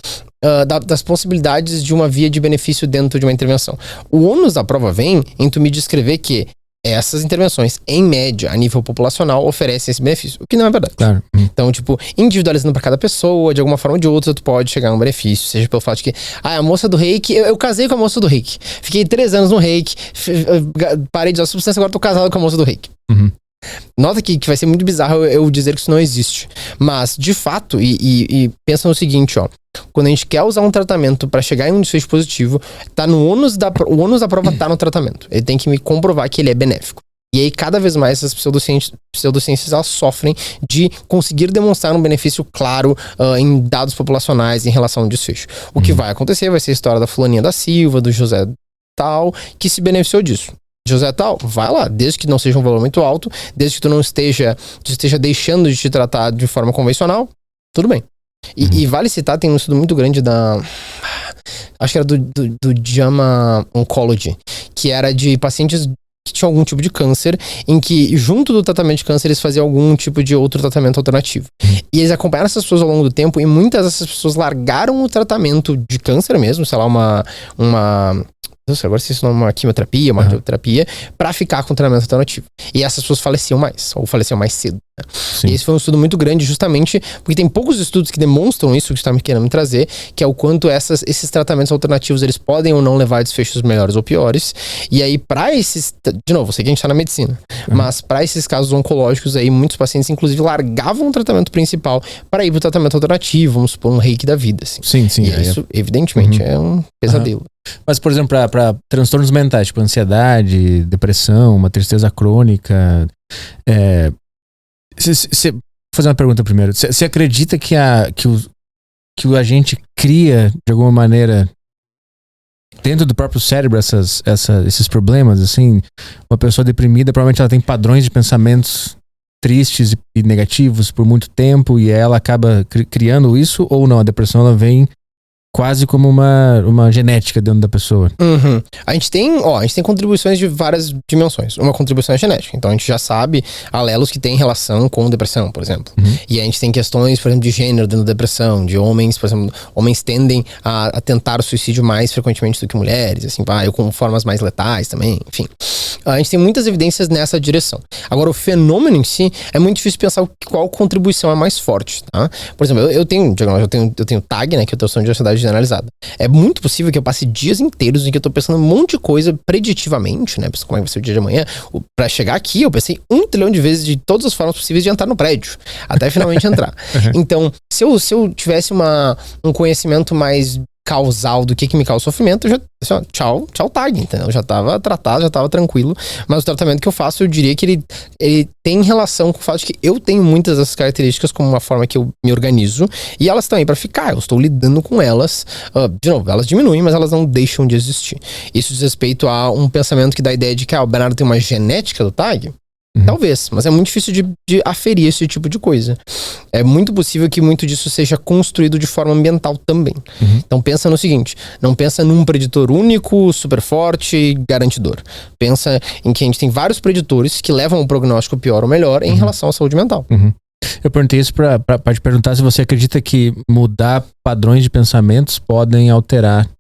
das possibilidades de uma via de benefício dentro de uma intervenção. O ônus da prova vem em tu me descrever que essas intervenções, em média, a nível populacional, oferecem esse benefício. O que não é verdade. Claro. Então, tipo, individualizando pra cada pessoa, de alguma forma ou de outra, tu pode chegar a um benefício. Seja pelo fato de que, a moça do reiki, eu casei com a moça do reiki. Fiquei 3 anos no reiki, parei de usar substância, agora tô casado com a moça do reiki. Nota que vai ser muito bizarro eu dizer que isso não existe. Mas, de fato, e pensa no seguinte, ó. Quando a gente quer usar um tratamento pra chegar em um desfecho positivo, o ônus da prova tá no tratamento. Ele tem que me comprovar que ele é benéfico. E aí, cada vez mais, essas pseudociências elas sofrem de conseguir demonstrar um benefício claro em dados populacionais em relação ao desfecho. O que vai acontecer vai ser a história da fulaninha da Silva, do José tal, que se beneficiou disso. José tal, vai lá, desde que não seja um valor muito alto, desde que tu não esteja deixando de te tratar de forma convencional, tudo bem. E vale citar, tem um estudo muito grande acho que era do JAMA Oncology, que era de pacientes que tinham algum tipo de câncer, em que junto do tratamento de câncer eles faziam algum tipo de outro tratamento alternativo. E eles acompanharam essas pessoas ao longo do tempo, e muitas dessas pessoas largaram o tratamento de câncer mesmo, sei lá, agora se isso não é uma quimioterapia, uma radioterapia, pra ficar com tratamento alternativo. E essas pessoas faleciam mais, ou faleciam mais cedo. Né? E esse foi um estudo muito grande, justamente porque tem poucos estudos que demonstram isso que você está me querendo me trazer, que é o quanto esses tratamentos alternativos, eles podem ou não levar a desfechos melhores ou piores. E aí, pra esses... De novo, eu sei que a gente tá na medicina, mas pra esses casos oncológicos aí, muitos pacientes, inclusive, largavam o tratamento principal para ir pro tratamento alternativo, vamos supor, um reiki da vida, assim. Sim. E isso, evidentemente, é um pesadelo. Mas, por exemplo, para transtornos mentais, tipo ansiedade, depressão, uma tristeza crônica, vou fazer uma pergunta primeiro. Você acredita que o agente cria, de alguma maneira, dentro do próprio cérebro, esses problemas, assim? Uma pessoa deprimida, provavelmente ela tem padrões de pensamentos tristes e negativos por muito tempo, e ela acaba criando isso, ou não? A depressão, ela vem quase como uma genética dentro da pessoa. A gente tem contribuições de várias dimensões. Uma contribuição é genética. Então a gente já sabe alelos que têm relação com depressão, por exemplo. E a gente tem questões, por exemplo, de gênero dentro da depressão, de homens, por exemplo, homens tendem a tentar o suicídio mais frequentemente do que mulheres, assim, com formas mais letais também, enfim. A gente tem muitas evidências nessa direção. Agora, o fenômeno em si, é muito difícil pensar qual contribuição é mais forte, tá? Por exemplo, eu tenho TAG, né, que é a transtorno de ansiedade generalizada. É muito possível que eu passe dias inteiros em que eu tô pensando um monte de coisa preditivamente, né? Como é que vai ser o dia de amanhã. Pra chegar aqui, eu pensei 1 trilhão de vezes de todas as formas possíveis de entrar no prédio, até finalmente entrar. Então, se eu tivesse um conhecimento mais causal do que me causa sofrimento, eu já, assim, ó, tchau TAG, entendeu? Eu já tava tratado, já tava tranquilo, mas o tratamento que eu faço, eu diria que ele tem relação com o fato de que eu tenho muitas dessas características como uma forma que eu me organizo, e elas estão aí pra ficar, eu estou lidando com elas, de novo, elas diminuem, mas elas não deixam de existir. Isso diz respeito a um pensamento que dá a ideia de que o Bernardo tem uma genética do TAG. Talvez, mas é muito difícil de aferir esse tipo de coisa. É muito possível que muito disso seja construído de forma ambiental também. Então pensa no seguinte, não pensa num preditor único, super forte, garantidor. Pensa em que a gente tem vários preditores que levam um prognóstico pior ou melhor em relação à saúde mental. Eu perguntei isso pra te perguntar se você acredita que mudar padrões de pensamentos podem alterar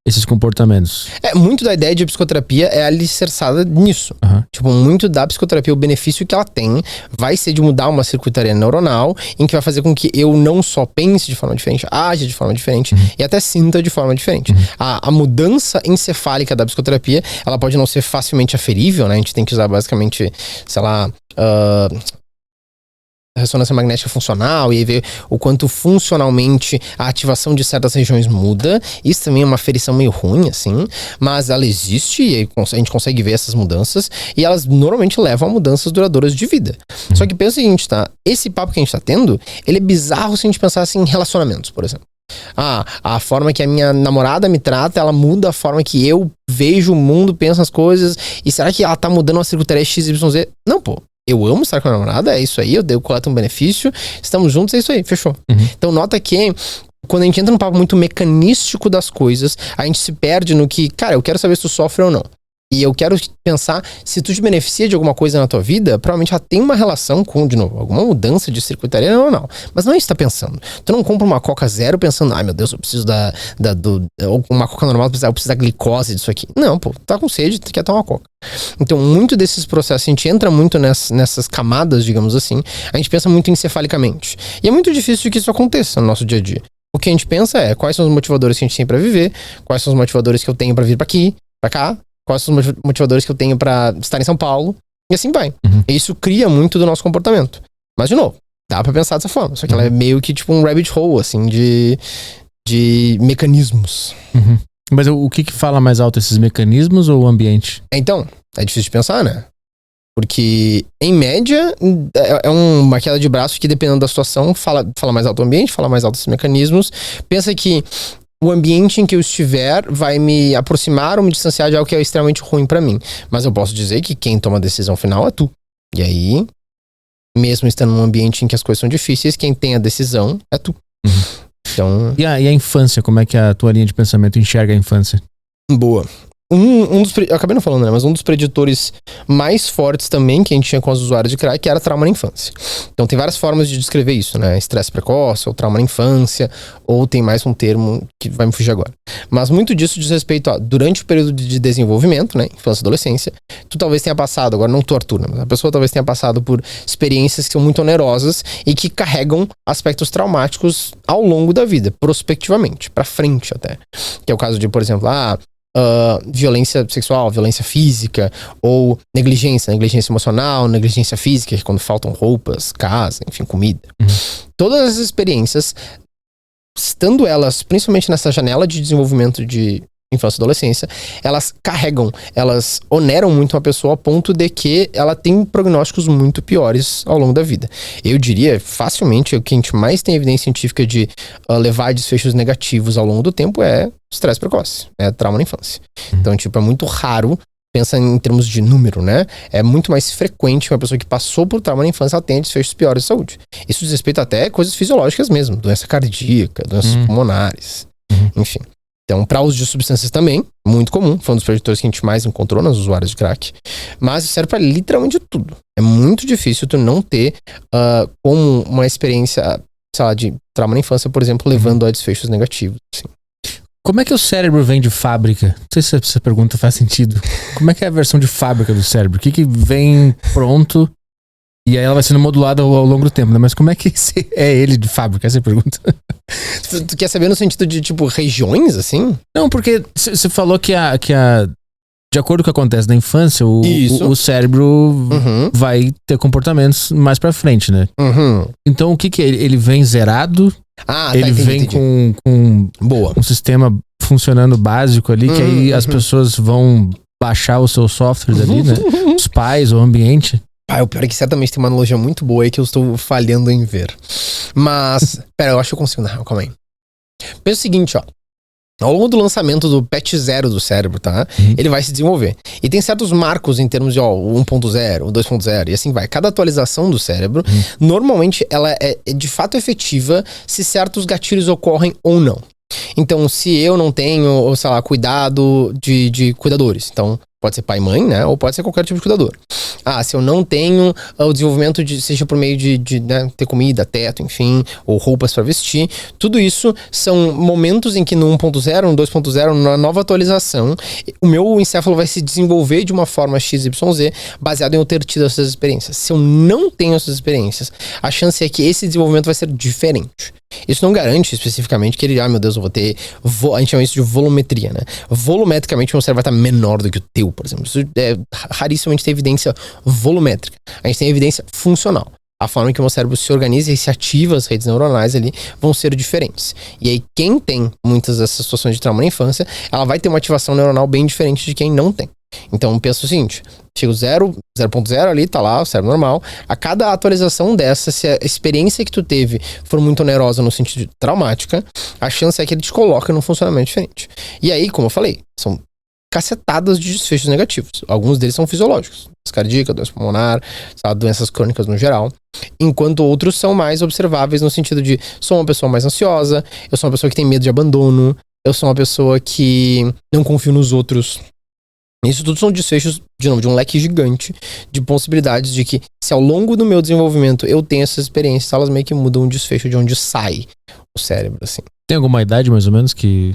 esses comportamentos. Muito da ideia de psicoterapia é alicerçada nisso. Tipo, muito da psicoterapia, o benefício que ela tem vai ser de mudar uma circuitaria neuronal em que vai fazer com que eu não só pense de forma diferente, age de forma diferente e até sinta de forma diferente. A mudança encefálica da psicoterapia, ela pode não ser facilmente aferível, né? A gente tem que usar basicamente, sei lá, ressonância magnética funcional e aí ver o quanto funcionalmente a ativação de certas regiões muda. Isso também é uma aferição meio ruim, assim, mas ela existe e aí a gente consegue ver essas mudanças e elas normalmente levam a mudanças duradouras de vida. Só que pensa o seguinte, tá? Esse papo que a gente tá tendo, ele é bizarro se a gente pensar assim em relacionamentos, por exemplo. A forma que a minha namorada me trata, ela muda a forma que eu vejo o mundo, penso as coisas, e será que ela tá mudando uma circuitaria XYZ? Não, pô. Eu amo estar com a namorada, é isso aí, eu coleto um benefício, estamos juntos, é isso aí, fechou. Então nota que quando a gente entra num papo muito mecanístico das coisas, a gente se perde no que, cara, eu quero saber se tu sofre ou não. E eu quero pensar, se tu te beneficia de alguma coisa na tua vida, provavelmente ela tem uma relação com, de novo, alguma mudança de circuitaria neuronal. Mas não é isso que tu tá pensando. Tu não compra uma Coca zero pensando, ai meu Deus, eu preciso ou uma Coca normal, eu preciso da glicose disso aqui. Não, pô, tá com sede, tu quer tomar uma Coca. Então, muito desses processos, a gente entra muito nessas camadas, digamos assim, a gente pensa muito encefalicamente. E é muito difícil que isso aconteça no nosso dia a dia. O que a gente pensa é, quais são os motivadores que a gente tem pra viver, quais são os motivadores que eu tenho pra vir pra aqui, pra cá, quais são os motivadores que eu tenho pra estar em São Paulo, e assim vai. E isso cria muito do nosso comportamento. Mas, de novo, dá pra pensar dessa forma, só que ela é meio que tipo um rabbit hole, assim, de mecanismos. Mas o que fala mais alto, esses mecanismos ou o ambiente? Então, é difícil de pensar, né? Porque, em média, é uma queda de braço que, dependendo da situação, fala mais alto o ambiente, fala mais alto esses mecanismos. Pensa que o ambiente em que eu estiver vai me aproximar ou me distanciar de algo que é extremamente ruim pra mim. Mas eu posso dizer que quem toma a decisão final é tu. E aí, mesmo estando num ambiente em que as coisas são difíceis, quem tem a decisão é tu. Então... E a infância, como é que a tua linha de pensamento enxerga a infância? Boa. Eu acabei não falando, né? Mas um dos preditores mais fortes também que a gente tinha com os usuários de crack era trauma na infância. Então tem várias formas de descrever isso, né? Estresse precoce, ou trauma na infância, ou tem mais um termo que vai me fugir agora. Mas muito disso diz respeito a, durante o período de desenvolvimento, né? Infância e adolescência, tu talvez tenha passado, agora não tu, Arthur, né? Mas a pessoa talvez tenha passado por experiências que são muito onerosas e que carregam aspectos traumáticos ao longo da vida, prospectivamente, pra frente até. Que é o caso de, por exemplo, violência sexual, violência física, ou negligência emocional, negligência física, que é quando faltam roupas, casa, enfim, comida. Todas as experiências, estando elas, principalmente nessa janela de desenvolvimento de infância e adolescência, elas oneram muito uma pessoa a ponto de que ela tem prognósticos muito piores ao longo da vida. Eu diria, facilmente, o que a gente mais tem evidência científica de levar a desfechos negativos ao longo do tempo é estresse precoce, é trauma na infância. Então, tipo, é muito raro, pensa em termos de número, né? É muito mais frequente que uma pessoa que passou por trauma na infância ela tenha desfechos piores de saúde. Isso diz respeito até a coisas fisiológicas mesmo, doença cardíaca, doenças pulmonares, enfim. Então, para uso de substâncias também, muito comum, foi um dos preditores que a gente mais encontrou nos usuários de crack. Mas isso serve para literalmente tudo. É muito difícil tu não ter como uma experiência, sei lá, de trauma na infância, por exemplo, levando a desfechos negativos. Assim. Como é que o cérebro vem de fábrica? Não sei se essa pergunta faz sentido. Como é que é a versão de fábrica do cérebro? O que vem pronto e aí ela vai sendo modulada ao longo do tempo, né? Mas como é que é ele de fábrica? Essa é a pergunta. Tu quer saber no sentido de, tipo, regiões, assim? Não, porque você falou que de acordo com o que acontece na infância, o cérebro vai ter comportamentos mais pra frente, né? Então o que é? Ele vem zerado? Ele vem com um sistema funcionando básico ali, que aí as pessoas vão baixar os seus softwares ali, né? Os pais, o ambiente. O pior é que certamente tem uma analogia muito boa aí que eu estou falhando em ver. Mas, pera, eu acho que eu consigo narrar, calma aí. Pensa o seguinte, ó. Ao longo do lançamento do patch 0 do cérebro, tá? Ele vai se desenvolver. E tem certos marcos em termos de, 1.0, 2.0, e assim vai. Cada atualização do cérebro, normalmente, ela é de fato efetiva se certos gatilhos ocorrem ou não. Então, se eu não tenho, sei lá, cuidado de cuidadores, então Pode ser pai e mãe, né? Ou pode ser qualquer tipo de cuidador. Se eu não tenho o desenvolvimento seja por meio de né, ter comida, teto, enfim, ou roupas para vestir, tudo isso são momentos em que no 1.0, no 2.0, na nova atualização, o meu encéfalo vai se desenvolver de uma forma XYZ baseado em eu ter tido essas experiências. Se eu não tenho essas experiências, a chance é que esse desenvolvimento vai ser diferente. Isso não garante especificamente que ele, meu Deus, eu vou ter... a gente chama isso de volumetria, né? Volumetricamente, o meu cérebro vai estar menor do que o teu, por exemplo. Isso é rarissimamente ter evidência volumétrica. A gente tem evidência funcional. A forma que o meu cérebro se organiza e se ativa, as redes neuronais ali, vão ser diferentes. E aí, quem tem muitas dessas situações de trauma na infância, ela vai ter uma ativação neuronal bem diferente de quem não tem. Então, pensa o seguinte, chega o 0.0 ali, tá lá, o cérebro normal. A cada atualização dessa, se a experiência que tu teve for muito onerosa no sentido de traumática, a chance é que ele te coloque num funcionamento diferente. E aí, como eu falei, são cacetadas de desfechos negativos. Alguns deles são fisiológicos. Doença cardíaca, doença pulmonar, sabe, doenças crônicas no geral. Enquanto outros são mais observáveis no sentido de sou uma pessoa mais ansiosa, eu sou uma pessoa que tem medo de abandono, eu sou uma pessoa que não confio nos outros. Isso tudo são desfechos, de novo, de um leque gigante de possibilidades de que, se ao longo do meu desenvolvimento eu tenho essas experiências, elas meio que mudam o desfecho de onde sai o cérebro, assim. Tem alguma idade, mais ou menos, que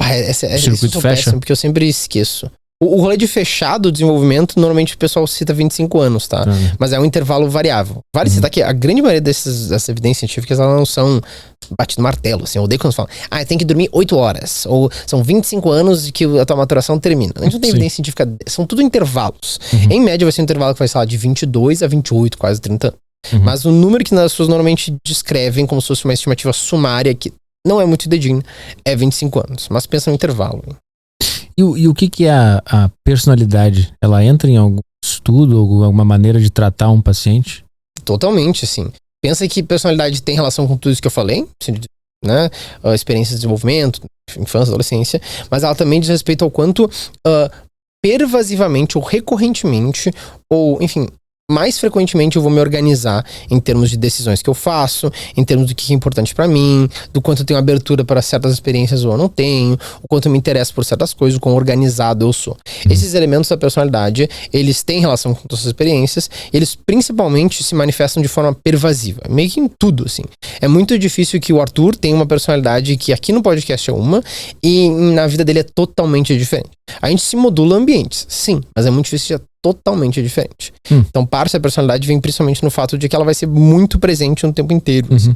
o circuito fecha? Péssimo, porque eu sempre esqueço. O rolê de fechado, o desenvolvimento, normalmente o pessoal cita 25 anos, tá? Mas é um intervalo variável. Vale citar que a grande maioria dessas evidências científicas, elas não são batido martelo, assim. Eu odeio quando falam, tem que dormir 8 horas. Ou são 25 anos de que a tua maturação termina. A gente não tem evidência científica, são tudo intervalos. Em média vai ser um intervalo que vai, sei lá, de 22 a 28, quase 30 anos. Mas o número que as pessoas normalmente descrevem como se fosse uma estimativa sumária, que não é muito fidedigna, é 25 anos. Mas pensa no intervalo. E o que é a personalidade? Ela entra em algum estudo, alguma maneira de tratar um paciente? Totalmente, assim. Pensa que personalidade tem relação com tudo isso que eu falei, né? Experiência de desenvolvimento, infância, adolescência, mas ela também diz respeito ao quanto pervasivamente ou recorrentemente, ou, enfim, mais frequentemente eu vou me organizar em termos de decisões que eu faço, em termos do que é importante pra mim, do quanto eu tenho abertura para certas experiências ou eu não tenho, o quanto eu me interesso por certas coisas, o quão organizado eu sou. Esses elementos da personalidade, eles têm relação com essas experiências, eles principalmente se manifestam de forma pervasiva, meio que em tudo, assim. É muito difícil que o Arthur tenha uma personalidade que aqui no podcast é uma e na vida dele é totalmente diferente. A gente se modula ambientes, sim, mas é muito difícil ser totalmente diferente. Então, parte da personalidade vem principalmente no fato de que ela vai ser muito presente no tempo inteiro. Assim.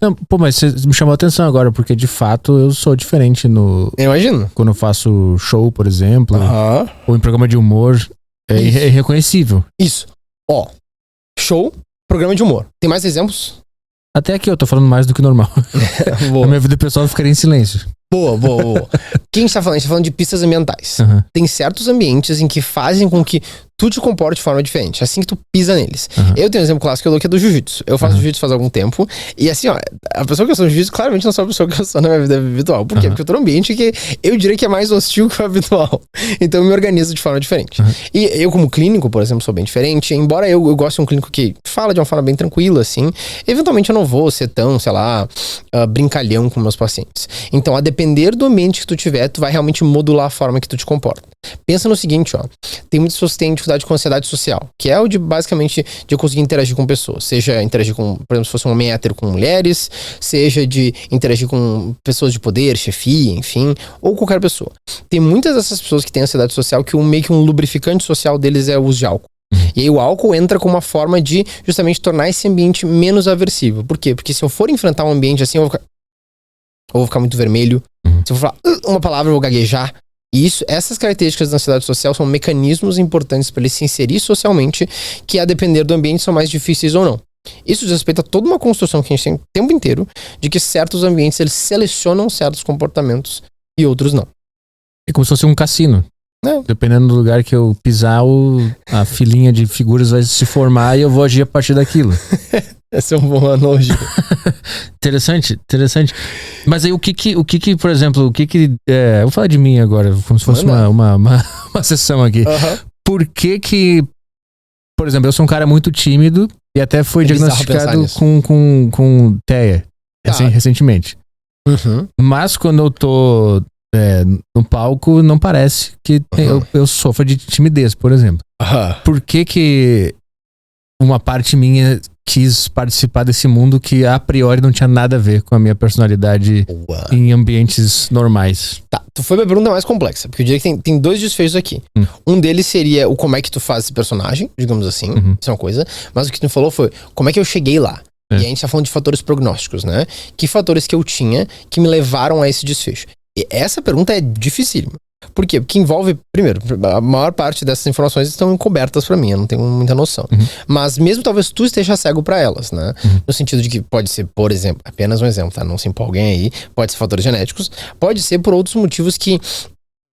Não, pô, mas você me chamou a atenção agora, porque de fato eu sou diferente no... Eu imagino. Quando eu faço show, por exemplo, ou em programa de humor, é irreconhecível. Isso. Show, programa de humor. Tem mais exemplos? Até aqui eu tô falando mais do que normal. A minha vida pessoal ficaria em silêncio. Boa. Quem a gente tá falando? A gente tá falando de pistas ambientais. Tem certos ambientes em que fazem com que tu te comporte de forma diferente, assim que tu pisa neles. Eu tenho um exemplo clássico que eu dou, que é do jiu-jitsu. Eu faço jiu-jitsu faz algum tempo, e assim, a pessoa que eu sou no jiu-jitsu claramente não é a pessoa que eu sou na minha vida habitual. Por quê? Porque eu tô num ambiente que eu diria que é mais hostil que o habitual. Então eu me organizo de forma diferente. E eu, como clínico, por exemplo, sou bem diferente. Embora eu goste de um clínico que fala de uma forma bem tranquila, assim, eventualmente eu não vou ser tão, sei lá, brincalhão com meus pacientes. Então, a depender do ambiente que tu tiver, tu vai realmente modular a forma que tu te comporta. Pensa no seguinte, tem muitas pessoas que têm dificuldade com ansiedade social, que é o de, basicamente, de eu conseguir interagir com pessoas. Seja interagir com, por exemplo, se fosse um homem hétero com mulheres, seja de interagir com pessoas de poder, chefia, enfim, ou qualquer pessoa. Tem muitas dessas pessoas que têm ansiedade social que meio que um lubrificante social deles é o uso de álcool. E aí o álcool entra como uma forma de justamente tornar esse ambiente menos aversivo. Por quê? Porque se eu for enfrentar um ambiente assim, eu vou ficar muito vermelho. Se eu for falar uma palavra, eu vou gaguejar. E essas características da ansiedade social são mecanismos importantes para ele se inserir socialmente, que a depender do ambiente são mais difíceis ou não. Isso diz respeito a toda uma construção que a gente tem o tempo inteiro, de que certos ambientes eles selecionam certos comportamentos e outros não. É como se fosse um cassino. Dependendo do lugar que eu pisar, a filinha de figuras vai se formar e eu vou agir a partir daquilo. Essa é uma boa analogia. Interessante. Mas aí o que por exemplo, eu vou falar de mim agora, como se fosse uma sessão aqui. Por que, por exemplo, eu sou um cara muito tímido e até foi diagnosticado com TEA recentemente. Mas quando eu tô no palco não parece que eu sofra de timidez, por exemplo. Por que uma parte minha quis participar desse mundo que a priori não tinha nada a ver com a minha personalidade em ambientes normais? Tá, tu foi pra pergunta mais complexa, porque eu diria que tem 2 desfechos aqui. Um deles seria o como é que tu faz esse personagem, digamos assim, isso é uma coisa, mas o que tu falou foi como é que eu cheguei lá. E a gente tá falando de fatores prognósticos, né? Que fatores que eu tinha que me levaram a esse desfecho? E essa pergunta é dificílima. Por quê? Porque envolve, primeiro, a maior parte dessas informações estão encobertas pra mim, eu não tenho muita noção. Mas mesmo talvez tu esteja cego pra elas, né? No sentido de que pode ser, por exemplo, apenas um exemplo, tá? Não se empolguem aí, pode ser fatores genéticos, pode ser por outros motivos que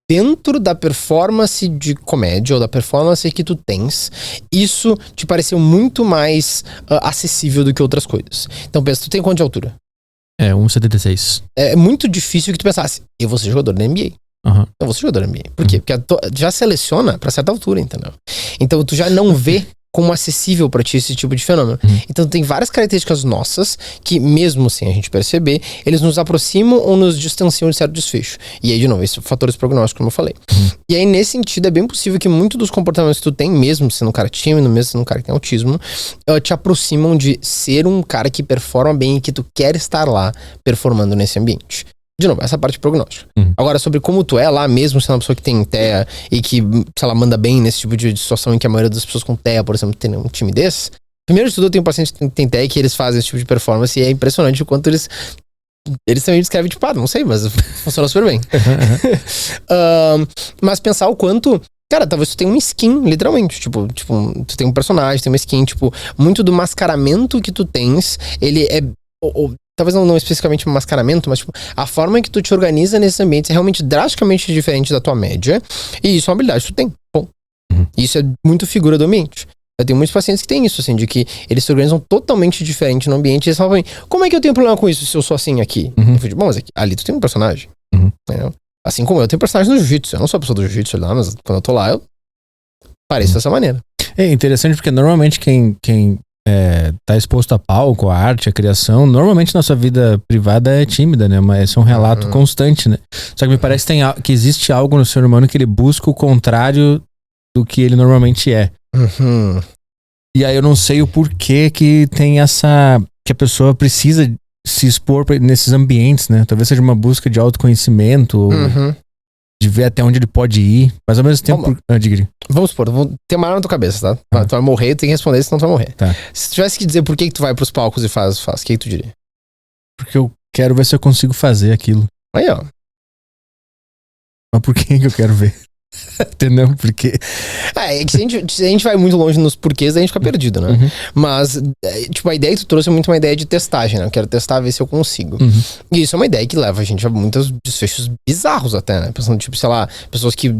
dentro da performance de comédia ou da performance que tu tens, isso te pareceu muito mais acessível do que outras coisas. Então pensa, tu tem quanto de altura? 1,76. É muito difícil que tu pensasse, eu vou ser jogador da NBA. Eu vou ser jogador da NBA. Por quê? Porque já seleciona pra certa altura, entendeu? Então tu já não vê como acessível pra ti esse tipo de fenômeno. Então tem várias características nossas que, mesmo sem a gente perceber, eles nos aproximam ou nos distanciam de certo desfecho. E aí, de novo, esses fatores prognósticos, como eu falei. E aí, nesse sentido, é bem possível que muito dos comportamentos que tu tem, mesmo sendo um cara tímido, mesmo sendo um cara que tem autismo, te aproximam de ser um cara que performa bem e que tu quer estar lá performando nesse ambiente. De novo, essa parte prognóstica. Agora, sobre como tu é lá, mesmo sendo uma pessoa que tem TEA e que, sei lá, manda bem nesse tipo de situação em que a maioria das pessoas com TEA, por exemplo, tem timidez. Primeiro de tudo, eu tenho um paciente que tem TEA que eles fazem esse tipo de performance e é impressionante o quanto eles também descrevem tipo, não sei, mas funciona super bem. Mas pensar o quanto... Cara, talvez tu tenha uma skin, literalmente. Tipo, tu tem um personagem, tem uma skin, tipo... Muito do mascaramento que tu tens, ele é... talvez não especificamente um mascaramento, mas tipo, a forma que tu te organiza nesses ambientes é realmente drasticamente diferente da tua média. E isso é uma habilidade que tu tem. Bom, isso é muito figura do ambiente. Eu tenho muitos pacientes que têm isso, assim, de que eles se organizam totalmente diferente no ambiente e eles falam pra mim, como é que eu tenho problema com isso se eu sou assim aqui? Eu falei, bom, mas aqui, ali tu tem um personagem. Assim como eu tenho personagem no jiu-jitsu. Eu não sou a pessoa do jiu-jitsu lá, mas quando eu tô lá, eu pareço dessa maneira. É interessante porque normalmente quem tá exposto a palco, a arte, a criação, normalmente na sua vida privada é tímida, né? Mas é um relato constante, né? Só que me parece que existe algo no ser humano que ele busca o contrário do que ele normalmente é. E aí eu não sei o porquê que tem que a pessoa precisa se expor nesses ambientes, né? Talvez seja uma busca de autoconhecimento, de ver até onde ele pode ir, mas ao mesmo tempo... Vamos supor, tem uma arma na tua cabeça, tá? Tu vai morrer, tu tem que responder, senão tu vai morrer. Tá. Se tu tivesse que dizer por que tu vai pros palcos e faz, o que tu diria? Porque eu quero ver se eu consigo fazer aquilo. Aí, ó. Mas por que eu quero ver? Entendeu? Porque... É que se a gente vai muito longe nos porquês, a gente fica perdido, né? Mas, tipo, a ideia que tu trouxe é muito uma ideia de testagem, né? Eu quero testar, ver se eu consigo. E isso é uma ideia que leva a gente a muitos desfechos bizarros até, né? Pensando, tipo, sei lá, pessoas que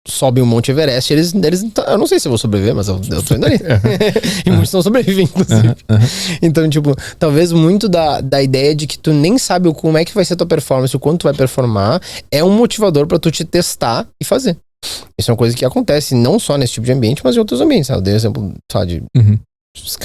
sobem o Monte Everest, eles eu não sei se eu vou sobreviver, mas eu tô indo ali. E muitos não sobrevivem, inclusive. Então, tipo, talvez muito da ideia de que tu nem sabe como é que vai ser a tua performance, o quanto tu vai performar, é um motivador pra tu te testar e fazer. Isso é uma coisa que acontece não só nesse tipo de ambiente, mas em outros ambientes. Eu dei exemplo, sabe, de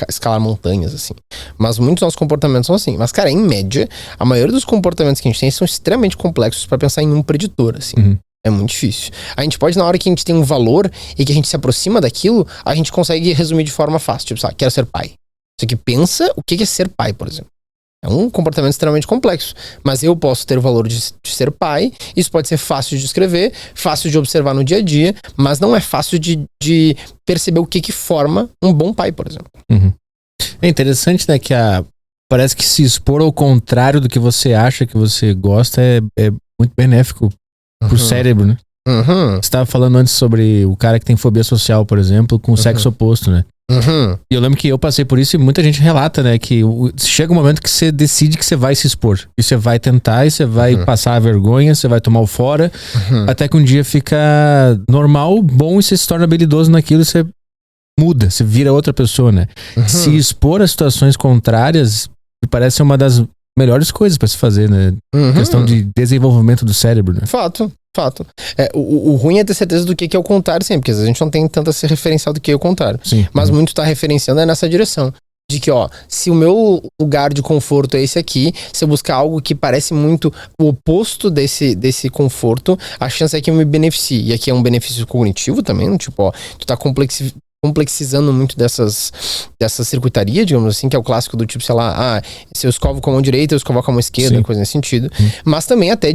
escalar montanhas, assim. Mas muitos dos nossos comportamentos são assim. Mas, cara, em média, a maioria dos comportamentos que a gente tem são extremamente complexos pra pensar em um preditor, assim. É muito difícil. A gente pode, na hora que a gente tem um valor e que a gente se aproxima daquilo, a gente consegue resumir de forma fácil. Tipo, sabe, quero ser pai. Isso aqui pensa o que é ser pai, por exemplo. É um comportamento extremamente complexo. Mas eu posso ter o valor de ser pai. Isso pode ser fácil de descrever, fácil de observar no dia a dia, mas não é fácil de perceber o que forma um bom pai, por exemplo. É interessante, né, que parece que se expor ao contrário do que você acha que você gosta é muito benéfico pro cérebro, né? Você estava falando antes sobre o cara que tem fobia social, por exemplo, com o sexo oposto, né? E eu lembro que eu passei por isso e muita gente relata, né? Que chega um momento que você decide que você vai se expor. E você vai tentar, e você vai passar a vergonha, você vai tomar o fora, até que um dia fica normal, bom, e você se torna habilidoso naquilo e você muda, você vira outra pessoa, né? Se expor a situações contrárias me parece ser uma das melhores coisas pra se fazer, né? Questão de desenvolvimento do cérebro, né? Fato. O ruim é ter certeza do que é o contrário sempre, porque às vezes a gente não tem tanta se referencial do que é o contrário. Sim. Mas muito tá referenciando nessa direção. De que, ó, se o meu lugar de conforto é esse aqui, se eu buscar algo que parece muito o oposto desse conforto, a chance é que eu me beneficie. E aqui é um benefício cognitivo também, tipo, ó, tu tá complexizando muito dessa circuitaria, digamos assim, que é o clássico do tipo, sei lá, se eu escovo com a mão direita, eu escovo com a mão esquerda, Sim. coisa nesse sentido. Mas também até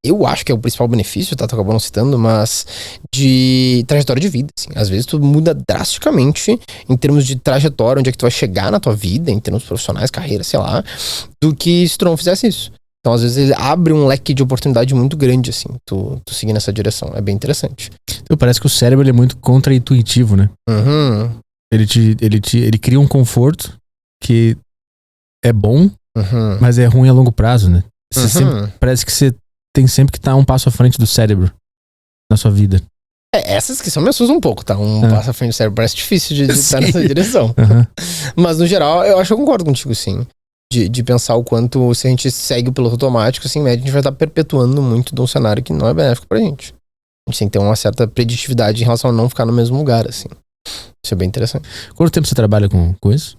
eu acho que é o principal benefício, tá? Tu acabou não citando, mas de trajetória de vida, assim. Às vezes tu muda drasticamente em termos de trajetória, onde é que tu vai chegar na tua vida, em termos profissionais, carreira, sei lá, do que se tu não fizesse isso. Então, às vezes, ele abre um leque de oportunidade muito grande, assim, tu seguir nessa direção. É bem interessante. Então, parece que o cérebro ele é muito contra-intuitivo, né? Uhum. Ele cria um conforto que é bom, Uhum. mas é ruim a longo prazo, né? Uhum. Parece que você tem sempre que estar um passo à frente do cérebro na sua vida. Essas que só me assustam um pouco, tá? Passo à frente do cérebro parece difícil de estar nessa direção. Uhum. Mas, no geral, eu acho que eu concordo contigo, sim. De pensar o quanto, se a gente segue o piloto automático, assim, em média, a gente vai estar perpetuando muito de um cenário que não é benéfico pra gente. A gente tem que ter uma certa preditividade em relação a não ficar no mesmo lugar, assim. Isso é bem interessante. Quanto tempo você trabalha com isso?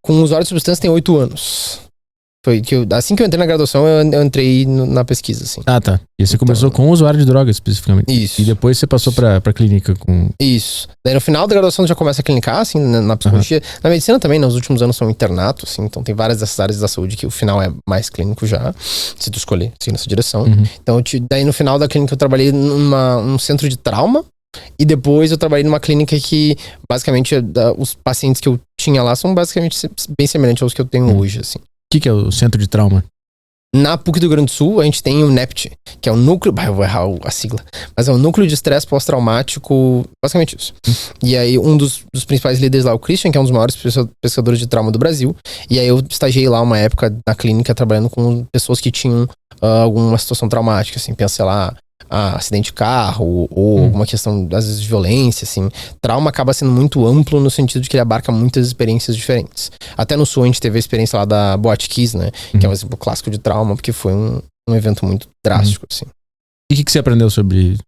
Com usuário de substância tem 8 anos. Foi que assim que eu entrei na graduação, eu entrei na pesquisa, assim. Ah, tá. E você começou com o usuário de drogas, especificamente. Isso. E depois você passou pra clínica com... Isso. Daí no final da graduação já começa a clinicar, assim, na psicologia. Na medicina também, nos últimos anos são internato, assim. Então tem várias dessas áreas da saúde que o final é mais clínico já, se tu escolher, assim, nessa direção. Então daí no final da clínica eu trabalhei num centro de trauma. E depois eu trabalhei numa clínica que, basicamente, os pacientes que eu tinha lá são basicamente bem semelhantes aos que eu tenho hoje, assim. O que é o centro de trauma? Na PUC do Rio Grande do Sul, a gente tem o NEPT, que é o núcleo... eu vou errar a sigla. Mas é o núcleo de estresse pós-traumático, basicamente isso. E aí, um dos principais líderes lá, o Christian, que é um dos maiores pesquisadores de trauma do Brasil. E aí, eu estagiei lá uma época na clínica, trabalhando com pessoas que tinham alguma situação traumática, assim. Pensa, sei lá, acidente de carro ou alguma questão, às vezes, de violência, assim. Trauma acaba sendo muito amplo no sentido de que ele abarca muitas experiências diferentes. Até no Sul a gente teve a experiência lá da Boate Kiss, né? Que é um exemplo clássico de trauma, porque foi um evento muito drástico, assim. E o que você aprendeu sobre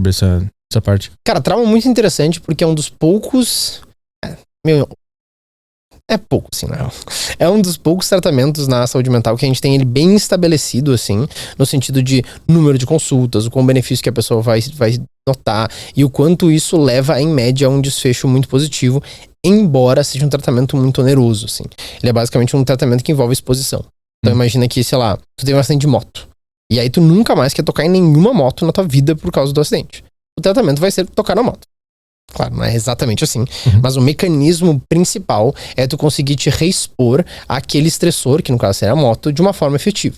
essa parte? Cara, trauma é muito interessante porque é um dos poucos... É pouco, assim, na real. É um dos poucos tratamentos na saúde mental que a gente tem ele bem estabelecido, assim, no sentido de número de consultas, o quão benefício que a pessoa vai notar e o quanto isso leva, em média, a um desfecho muito positivo, embora seja um tratamento muito oneroso, assim. Ele é basicamente um tratamento que envolve exposição. Então imagina que, sei lá, tu teve um acidente de moto. E aí tu nunca mais quer tocar em nenhuma moto na tua vida por causa do acidente. O tratamento vai ser tocar na moto. Claro, não é exatamente assim. Mas o mecanismo principal é tu conseguir te reexpor àquele estressor, que no caso seria a moto, de uma forma efetiva.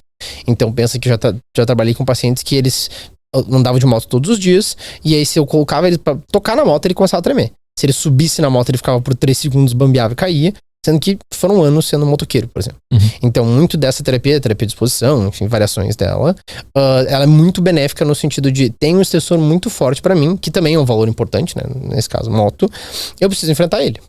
Então pensa que já trabalhei com pacientes que eles andavam de moto todos os dias, e aí se eu colocava ele pra tocar na moto, ele começava a tremer. Se ele subisse na moto, ele ficava por 3 segundos, bambeava e caía, sendo que foram anos sendo motoqueiro, por exemplo. Então, muito dessa terapia de exposição, enfim, variações dela, ela é muito benéfica no sentido de tem um estressor muito forte pra mim, que também é um valor importante, né? Nesse caso, moto, eu preciso enfrentar ele.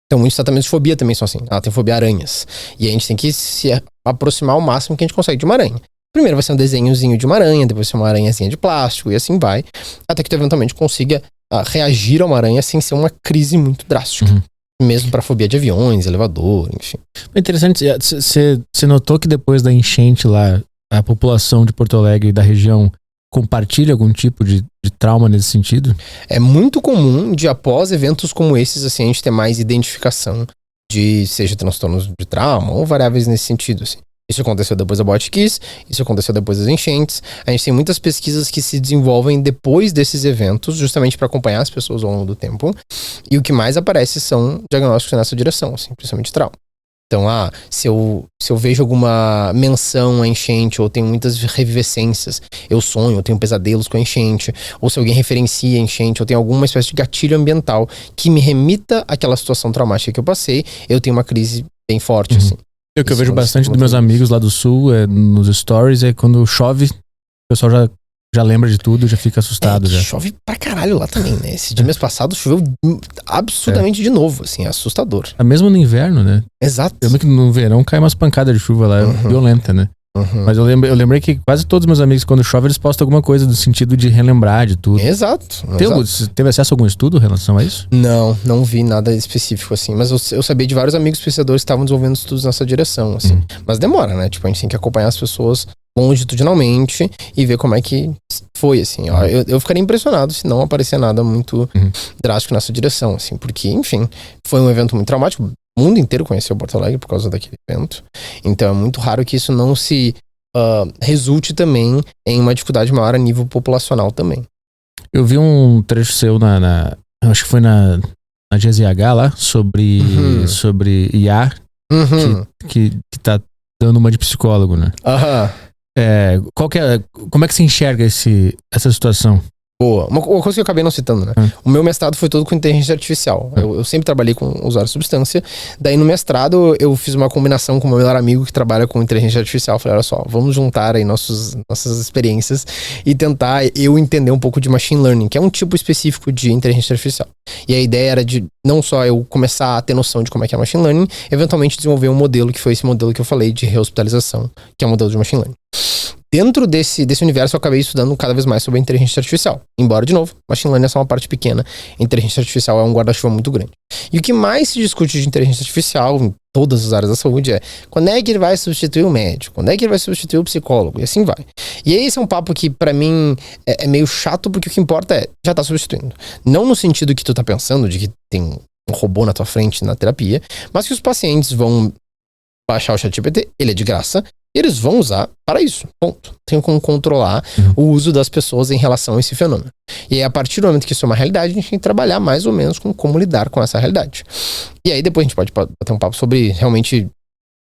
Então, muitos tratamentos de fobia também são assim. Ela tem fobia a aranhas. E a gente tem que se aproximar ao máximo que a gente consegue de uma aranha. Primeiro vai ser um desenhozinho de uma aranha, depois vai ser uma aranhazinha de plástico, e assim vai, até que tu eventualmente consiga reagir a uma aranha sem ser uma crise muito drástica. Mesmo pra fobia de aviões, elevador, enfim. É interessante, você notou que depois da enchente lá, a população de Porto Alegre e da região compartilha algum tipo de trauma nesse sentido? É muito comum de após eventos como esses, assim, a gente ter mais identificação de, seja transtornos de trauma ou variáveis nesse sentido, assim. Isso aconteceu depois da Boate Kiss, isso aconteceu depois das enchentes. A gente tem muitas pesquisas que se desenvolvem depois desses eventos, justamente para acompanhar as pessoas ao longo do tempo. E o que mais aparece são diagnósticos nessa direção, assim, principalmente trauma. Então, se eu vejo alguma menção à enchente, ou tenho muitas revivescências, eu sonho, eu tenho pesadelos com a enchente, ou se alguém referencia a enchente, eu tenho alguma espécie de gatilho ambiental que me remita àquela situação traumática que eu passei, eu tenho uma crise bem forte, assim. O que eu vejo bastante dos meus amigos lá do Sul, nos stories, é quando chove, o pessoal já lembra de tudo, já fica assustado. Já chove pra caralho lá também, né? Esse dia mês passado choveu absurdamente de novo, assim, é assustador. Mesmo no inverno, né? Exato. Eu lembro que no verão cai umas pancadas de chuva lá, violenta, né? Mas eu lembrei que quase todos os meus amigos, quando chove, eles postam alguma coisa no sentido de relembrar de tudo. Exato. Você teve acesso a algum estudo em relação a isso? Não vi nada específico, assim. Mas eu sabia de vários amigos pesquisadores que estavam desenvolvendo estudos nessa direção, assim. Mas demora, né? Tipo, a gente tem que acompanhar as pessoas longitudinalmente e ver como é que foi, assim. Eu ficaria impressionado se não aparecer nada muito drástico nessa direção, assim. Porque, enfim, foi um evento muito traumático. O mundo inteiro conheceu Porto Alegre por causa daquele evento. Então é muito raro que isso não se resulte também em uma dificuldade maior a nível populacional também. Eu vi um trecho seu acho que foi na GZH lá, sobre IA, que tá dando uma de psicólogo, né? Como é que você enxerga essa situação? Boa. Uma coisa que eu acabei não citando, né? O meu mestrado foi todo com inteligência artificial. Eu sempre trabalhei com usuário de substância. Daí no mestrado eu fiz uma combinação com o meu melhor amigo que trabalha com inteligência artificial. Falei, olha só, vamos juntar aí nossas experiências e tentar eu entender um pouco de machine learning, que é um tipo específico de inteligência artificial. E a ideia era de não só eu começar a ter noção de como é que é machine learning, eventualmente desenvolver um modelo que foi esse modelo que eu falei de rehospitalização, que é o modelo de machine learning. Dentro desse universo eu acabei estudando cada vez mais sobre a inteligência artificial. Embora, de novo, machine learning é só uma parte pequena. A inteligência artificial é um guarda-chuva muito grande. E o que mais se discute de inteligência artificial em todas as áreas da saúde é quando é que ele vai substituir o médico? Quando é que ele vai substituir o psicólogo? E assim vai. E esse é um papo que pra mim é meio chato, porque o que importa é, já tá substituindo. Não no sentido que tu tá pensando de que tem um robô na tua frente na terapia, mas que os pacientes vão baixar o ChatGPT, ele é de graça, e eles vão usar para isso, ponto. Tem como controlar o uso das pessoas em relação a esse fenômeno. E aí, a partir do momento que isso é uma realidade, a gente tem que trabalhar mais ou menos com como lidar com essa realidade. E aí depois a gente pode bater um papo sobre realmente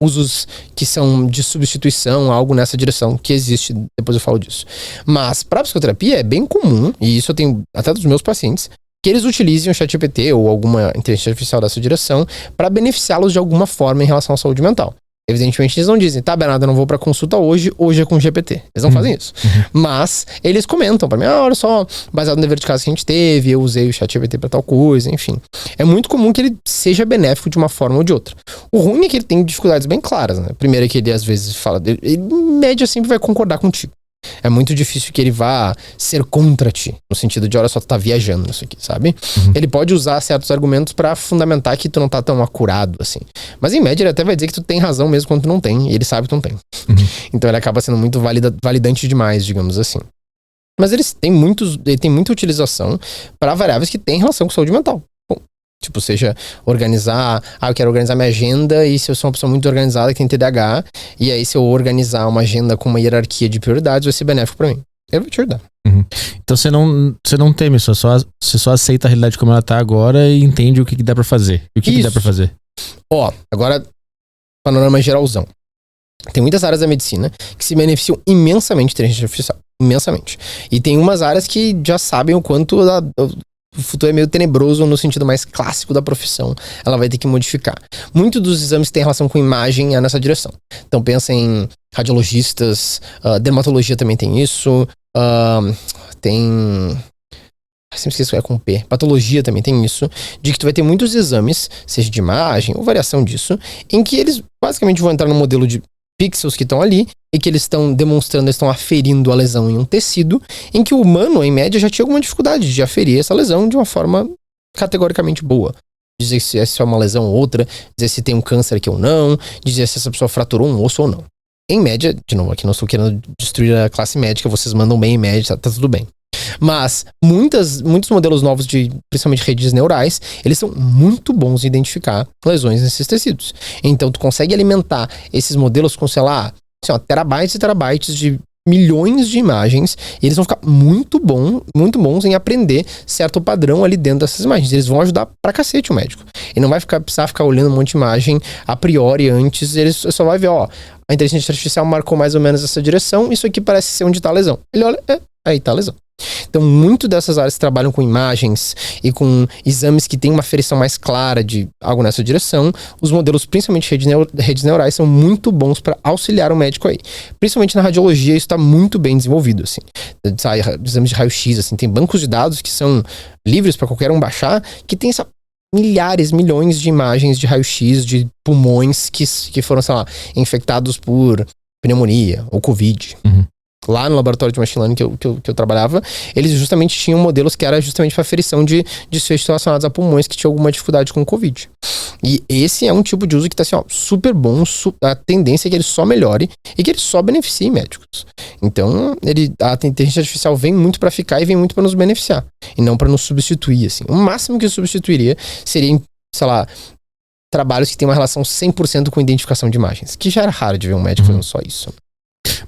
usos que são de substituição, algo nessa direção que existe, depois eu falo disso. Mas para psicoterapia é bem comum, e isso eu tenho até dos meus pacientes, que eles utilizem o ChatGPT ou alguma inteligência artificial dessa direção para beneficiá-los de alguma forma em relação à saúde mental. Evidentemente eles não dizem, tá, Bernardo, eu não vou pra consulta hoje é com GPT. Eles não fazem isso. Mas eles comentam pra mim, olha só, baseado no dever de casa que a gente teve, eu usei o ChatGPT pra tal coisa, enfim. É muito comum que ele seja benéfico de uma forma ou de outra. O ruim é que ele tem dificuldades bem claras, né? Primeiro é que ele às vezes fala, ele em média sempre vai concordar contigo. É muito difícil que ele vá ser contra ti, no sentido de, olha só, tu tá viajando nisso aqui, sabe? Ele pode usar certos argumentos pra fundamentar que tu não tá tão acurado, assim. Mas em média ele até vai dizer que tu tem razão mesmo quando tu não tem, e ele sabe que tu não tem. Então ele acaba sendo muito validante demais, digamos assim. Mas ele tem muita utilização pra variáveis que têm relação com saúde mental. Tipo, seja organizar, eu quero organizar minha agenda, e se eu sou uma pessoa muito organizada que tem TDAH, e aí se eu organizar uma agenda com uma hierarquia de prioridades, vai ser benéfico pra mim. Eu vou te ajudar. Então você não teme, você só aceita a realidade como ela tá agora e entende o que dá pra fazer. E o que dá pra fazer? Agora, panorama geralzão. Tem muitas áreas da medicina que se beneficiam imensamente de inteligência artificial. Imensamente. E tem umas áreas que já sabem o quanto o futuro é meio tenebroso no sentido mais clássico da profissão. Ela vai ter que modificar. Muitos dos exames que têm relação com imagem é nessa direção. Então pensa em radiologistas, dermatologia também tem isso, sempre esqueço que é com P. Patologia também tem isso, de que tu vai ter muitos exames, seja de imagem ou variação disso, em que eles basicamente vão entrar no modelo de pixels que estão ali e que eles estão demonstrando, eles estão aferindo a lesão em um tecido, em que o humano, em média, já tinha alguma dificuldade de aferir essa lesão de uma forma categoricamente boa. Dizer se é uma lesão ou outra, dizer se tem um câncer aqui ou não, dizer se essa pessoa fraturou um osso ou não. Em média, de novo, aqui não estou querendo destruir a classe médica, vocês mandam bem em média, tá tudo bem. Mas muitos modelos novos de, principalmente redes neurais, eles são muito bons em identificar lesões nesses tecidos. Então tu consegue alimentar esses modelos com, sei lá, terabytes e terabytes de milhões de imagens, e eles vão ficar muito bons em aprender certo padrão ali dentro dessas imagens. Eles vão ajudar pra cacete o médico. Ele não vai precisar ficar olhando um monte de imagem a priori antes, ele só vai ver, a inteligência artificial marcou mais ou menos essa direção, isso aqui parece ser onde tá a lesão. Ele olha, aí tá a lesão. Então, muito dessas áreas que trabalham com imagens e com exames que têm uma aferição mais clara de algo nessa direção, os modelos, principalmente redes neurais, são muito bons para auxiliar o médico aí. Principalmente na radiologia, isso está muito bem desenvolvido, assim. Exames de raio-x, assim, tem bancos de dados que são livres para qualquer um baixar, que tem milhões de imagens de raio-x de pulmões que foram, sei lá, infectados por pneumonia ou Covid. Lá no laboratório de machine learning que eu trabalhava, eles justamente tinham modelos que era justamente para aferição de desfechos relacionados a pulmões que tinham alguma dificuldade com o Covid. E esse é um tipo de uso que tá assim, ó, super bom, a tendência é que ele só melhore e que ele só beneficie médicos. Então, a inteligência artificial vem muito para ficar e vem muito para nos beneficiar, e não para nos substituir, assim. O máximo que substituiria seria, sei lá, trabalhos que tem uma relação 100% com identificação de imagens, que já era raro de ver um médico fazendo só isso.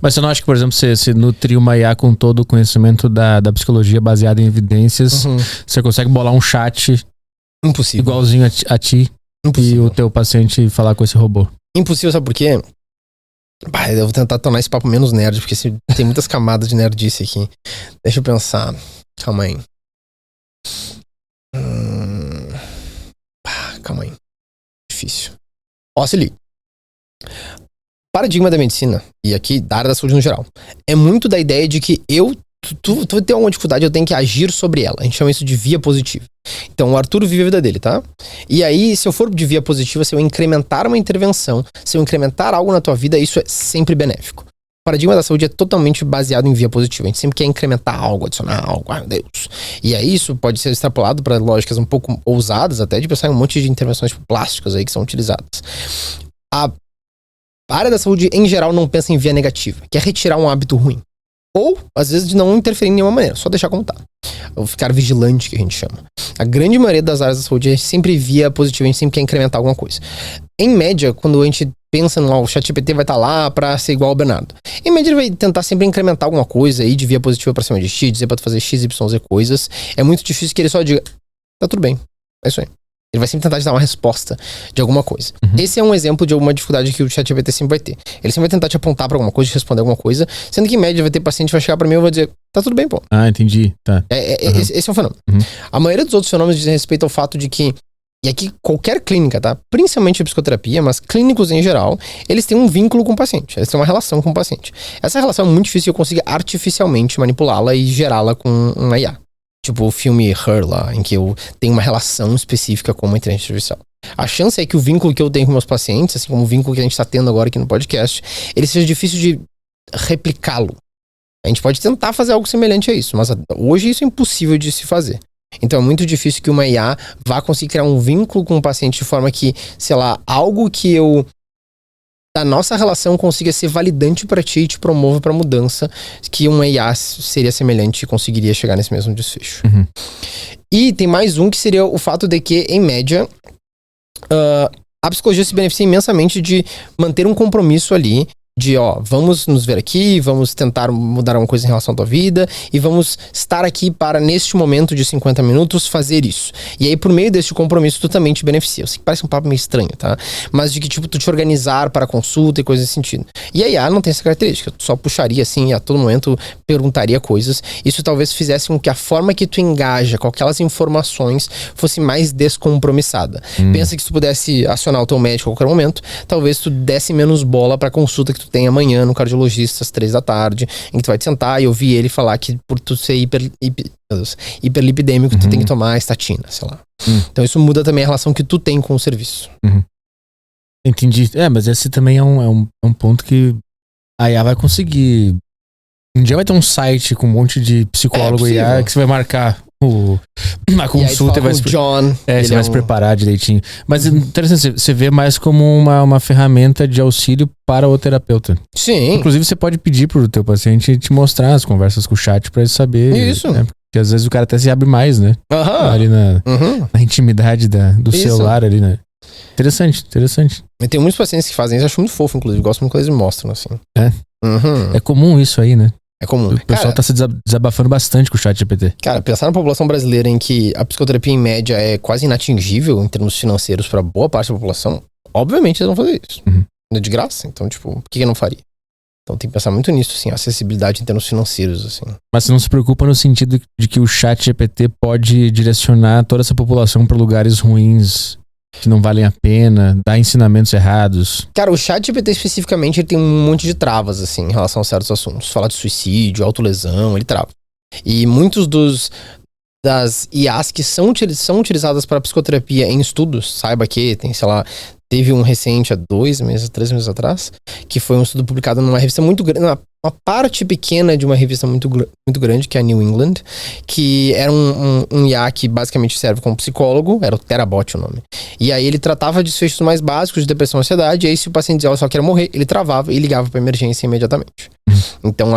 Mas você não acha que, por exemplo, você nutrir uma IA com todo o conhecimento da psicologia baseada em evidências, você consegue bolar um chat impossível, igualzinho a ti impossível, e o teu paciente falar com esse robô? Impossível, sabe por quê? Eu vou tentar tornar esse papo menos nerd, porque tem muitas camadas de nerdice aqui. Deixa eu pensar. Calma aí. Calma aí. Difícil. Ó, se liga. Paradigma da medicina, e aqui da área da saúde no geral, é muito da ideia de que tu tem alguma dificuldade, eu tenho que agir sobre ela. A gente chama isso de via positiva. Então o Arthur vive a vida dele, tá? E aí, se eu for de via positiva, se eu incrementar uma intervenção, se eu incrementar algo na tua vida, isso é sempre benéfico. O paradigma da saúde é totalmente baseado em via positiva. A gente sempre quer incrementar algo, adicionar algo, ai meu Deus. E aí isso pode ser extrapolado para lógicas um pouco ousadas, até de pensar em um monte de intervenções plásticas aí que são utilizadas. A área da saúde, em geral, não pensa em via negativa, que é retirar um hábito ruim. Ou, às vezes, de não interferir em nenhuma maneira, só deixar como tá. Ou ficar vigilante, que a gente chama. A grande maioria das áreas da saúde é sempre via positiva, a gente sempre quer incrementar alguma coisa. Em média, quando a gente pensa no o ChatGPT vai estar lá pra ser igual ao Bernardo. Em média, ele vai tentar sempre incrementar alguma coisa aí de via positiva pra cima de X, dizer pra tu fazer X, Y, Z coisas. É muito difícil que ele só diga, tá tudo bem, é isso aí. Ele vai sempre tentar te dar uma resposta de alguma coisa. Esse é um exemplo de alguma dificuldade que o ChatGPT sempre vai ter. Ele sempre vai tentar te apontar pra alguma coisa, te responder alguma coisa, sendo que em média vai ter paciente que vai chegar pra mim e vai dizer, tá tudo bem, pô. Ah, entendi. Tá. Esse é um fenômeno. A maioria dos outros fenômenos dizem respeito ao fato de que, e aqui qualquer clínica, tá? Principalmente a psicoterapia, mas clínicos em geral, eles têm um vínculo com o paciente, eles têm uma relação com o paciente. Essa relação é muito difícil de eu conseguir artificialmente manipulá-la e gerá-la com uma IA. Tipo o filme Her lá, em que eu tenho uma relação específica com uma inteligência artificial. A chance é que o vínculo que eu tenho com meus pacientes, assim como o vínculo que a gente está tendo agora aqui no podcast, ele seja difícil de replicá-lo. A gente pode tentar fazer algo semelhante a isso, mas hoje isso é impossível de se fazer. Então é muito difícil que uma IA vá conseguir criar um vínculo com o paciente de forma que, sei lá, algo que da nossa relação consiga ser validante para ti e te promova para mudança, que uma IA seria semelhante e conseguiria chegar nesse mesmo desfecho. E tem mais um que seria o fato de que, em média, a psicologia se beneficia imensamente de manter um compromisso ali de, vamos nos ver aqui, vamos tentar mudar alguma coisa em relação à tua vida e vamos estar aqui para, neste momento de 50 minutos, fazer isso. E aí, por meio desse compromisso, tu também te beneficia. Eu sei que parece um papo meio estranho, tá? Mas de que, tipo, tu te organizar para consulta e coisas nesse sentido. E a IA não tem essa característica. Tu só puxaria, assim, e a todo momento perguntaria coisas. Isso talvez fizesse com que a forma que tu engaja com aquelas informações fosse mais descompromissada. Pensa que se tu pudesse acionar o teu médico a qualquer momento, talvez tu desse menos bola pra consulta que tu tem amanhã no cardiologista às 3 da tarde, em que tu vai te sentar e ouvir ele falar que por tu ser hiperlipidêmico, tu tem que tomar estatina, sei lá. Então isso muda também a relação que tu tem com o serviço. Entendi. Mas esse também é um ponto que a IA vai conseguir. Um dia vai ter um site com um monte de psicólogo IA que você vai marcar a consulta e vai se você vai se preparar direitinho. Mas interessante, você vê mais como uma ferramenta de auxílio para o terapeuta. Sim. Inclusive, você pode pedir pro teu paciente te mostrar as conversas com o chat para ele saber. Isso. Né? Porque às vezes o cara até se abre mais, né? Ali na intimidade do celular ali, né? Interessante. E tem muitos pacientes que fazem isso, eu acho muito fofo, inclusive. Gosto muito quando eles mostram, assim. É comum isso aí, né? É comum. O pessoal tá se desabafando bastante com o ChatGPT. Cara, pensar na população brasileira em que a psicoterapia em média é quase inatingível em termos financeiros para boa parte da população, obviamente eles vão fazer isso. É de graça, então, tipo, por que eu não faria? Então tem que pensar muito nisso, assim, acessibilidade em termos financeiros, assim. Mas você não se preocupa no sentido de que o ChatGPT pode direcionar toda essa população para lugares ruins, que não valem a pena, dar ensinamentos errados? Cara, o ChatGPT especificamente ele tem um monte de travas, assim, em relação a certos assuntos. Falar de suicídio, autolesão, ele trava. E muitos das IAs que são utilizadas para psicoterapia em estudos, saiba que tem, sei lá, Teve um recente há 2 meses, 3 meses atrás, que foi um estudo publicado numa revista muito grande, uma parte pequena de uma revista muito grande, que é a New England, que era um IA que basicamente serve como psicólogo, era o Therabot o nome. E aí ele tratava desfechos mais básicos de depressão e ansiedade, e aí se o paciente dizia, só quer morrer, ele travava e ligava para emergência imediatamente. Então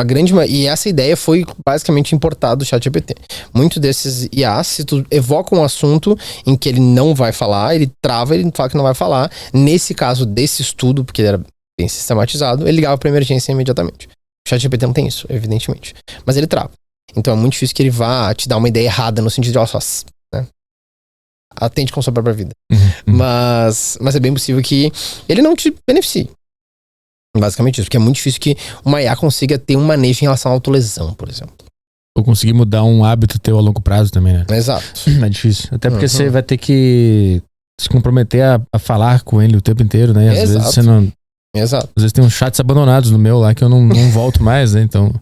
e essa ideia foi basicamente importada do ChatGPT. Muitos desses IAs, se tu evoca um assunto em que ele não vai falar, ele trava, ele fala que não vai falar. Nesse caso desse estudo, porque ele era bem sistematizado, ele ligava para emergência imediatamente. O ChatGPT não tem isso, evidentemente. Mas ele trava. Então é muito difícil que ele vá te dar uma ideia errada no sentido de, ó, só, né? Atende com sua própria vida. Mas é bem possível que ele não te beneficie. Basicamente isso, porque é muito difícil que uma IA consiga ter um manejo em relação à autolesão, por exemplo. Ou conseguir mudar um hábito teu a longo prazo também, né? Exato. É difícil. Até porque você vai ter que se comprometer a falar com ele o tempo inteiro, né? E às vezes você não... Exato. Às vezes tem uns chats abandonados no meu lá que eu não volto mais, né? Então...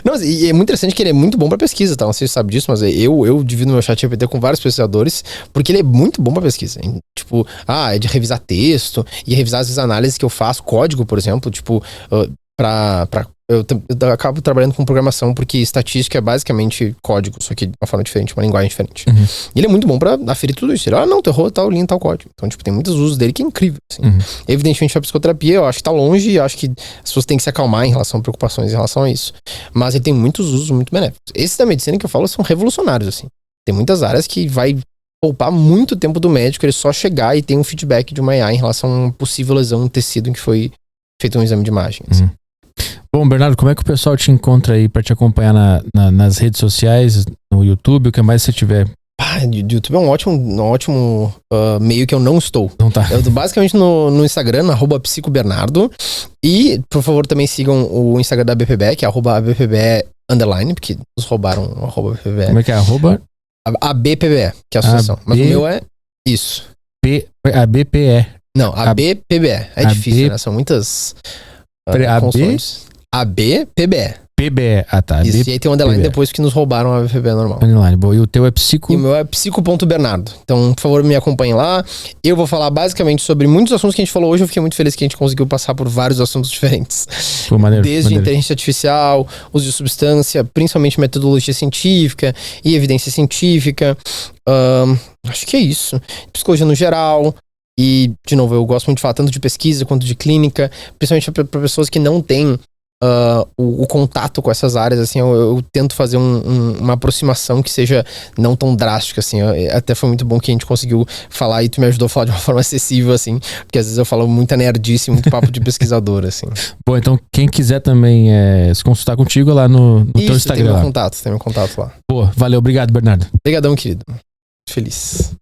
Não, e é muito interessante que ele é muito bom pra pesquisa, tá? Não sei se você sabe disso, mas eu divido meu chat GPT com vários pesquisadores, porque ele é muito bom pra pesquisa. Tipo, é de revisar texto e revisar as análises que eu faço, código, por exemplo, tipo, eu acabo trabalhando com programação porque estatística é basicamente código, só que de uma forma diferente, uma linguagem diferente. E ele é muito bom pra aferir tudo isso. Ele, não, tu errou tal linha, tal código. Então, tipo, tem muitos usos dele que é incrível, assim. Evidentemente, a psicoterapia, eu acho que tá longe e eu acho que as pessoas têm que se acalmar em relação a preocupações em relação a isso. Mas ele tem muitos usos muito benéficos. Esses da medicina que eu falo são revolucionários, assim. Tem muitas áreas que vai poupar muito tempo do médico, ele só chegar e ter um feedback de uma IA em relação a uma possível lesão no tecido em que foi feito um exame de imagem, assim. Bom, Bernardo, como é que o pessoal te encontra aí pra te acompanhar nas redes sociais, no YouTube, o que mais você tiver? O YouTube é um ótimo meio que eu não estou. Não tá. Eu tô basicamente no Instagram, @psicobernardo. E, por favor, também sigam o Instagram da BPBE, que é @BPBE_, porque nos roubaram o @BPBE. Como é que é? A BPBE, que é a associação. Mas o meu é isso. A BPE. Não, a BPBE. É difícil, né? São muitas consoantes. A BPBE. PBE. Tá. Isso, e aí tem um underline depois que nos roubaram a BPBE normal. Underline, boa. E o teu é psico? E o meu é psico.bernardo. Então, por favor, me acompanhem lá. Eu vou falar basicamente sobre muitos assuntos que a gente falou hoje. Eu fiquei muito feliz que a gente conseguiu passar por vários assuntos diferentes. Pô, maneiro, Desde inteligência artificial, uso de substância, principalmente metodologia científica e evidência científica. Acho que é isso. Psicologia no geral. E, de novo, eu gosto muito de falar tanto de pesquisa quanto de clínica, principalmente para pessoas que não têm o contato com essas áreas, assim, eu tento fazer uma aproximação que seja não tão drástica, assim. Até foi muito bom que a gente conseguiu falar e tu me ajudou a falar de uma forma acessível, assim, porque às vezes eu falo muita nerdice, muito papo de pesquisador, assim. Bom, então quem quiser também se consultar contigo lá no teu Instagram. Tem meu contato lá. Pô, valeu, obrigado, Bernardo. Obrigadão, querido. Feliz.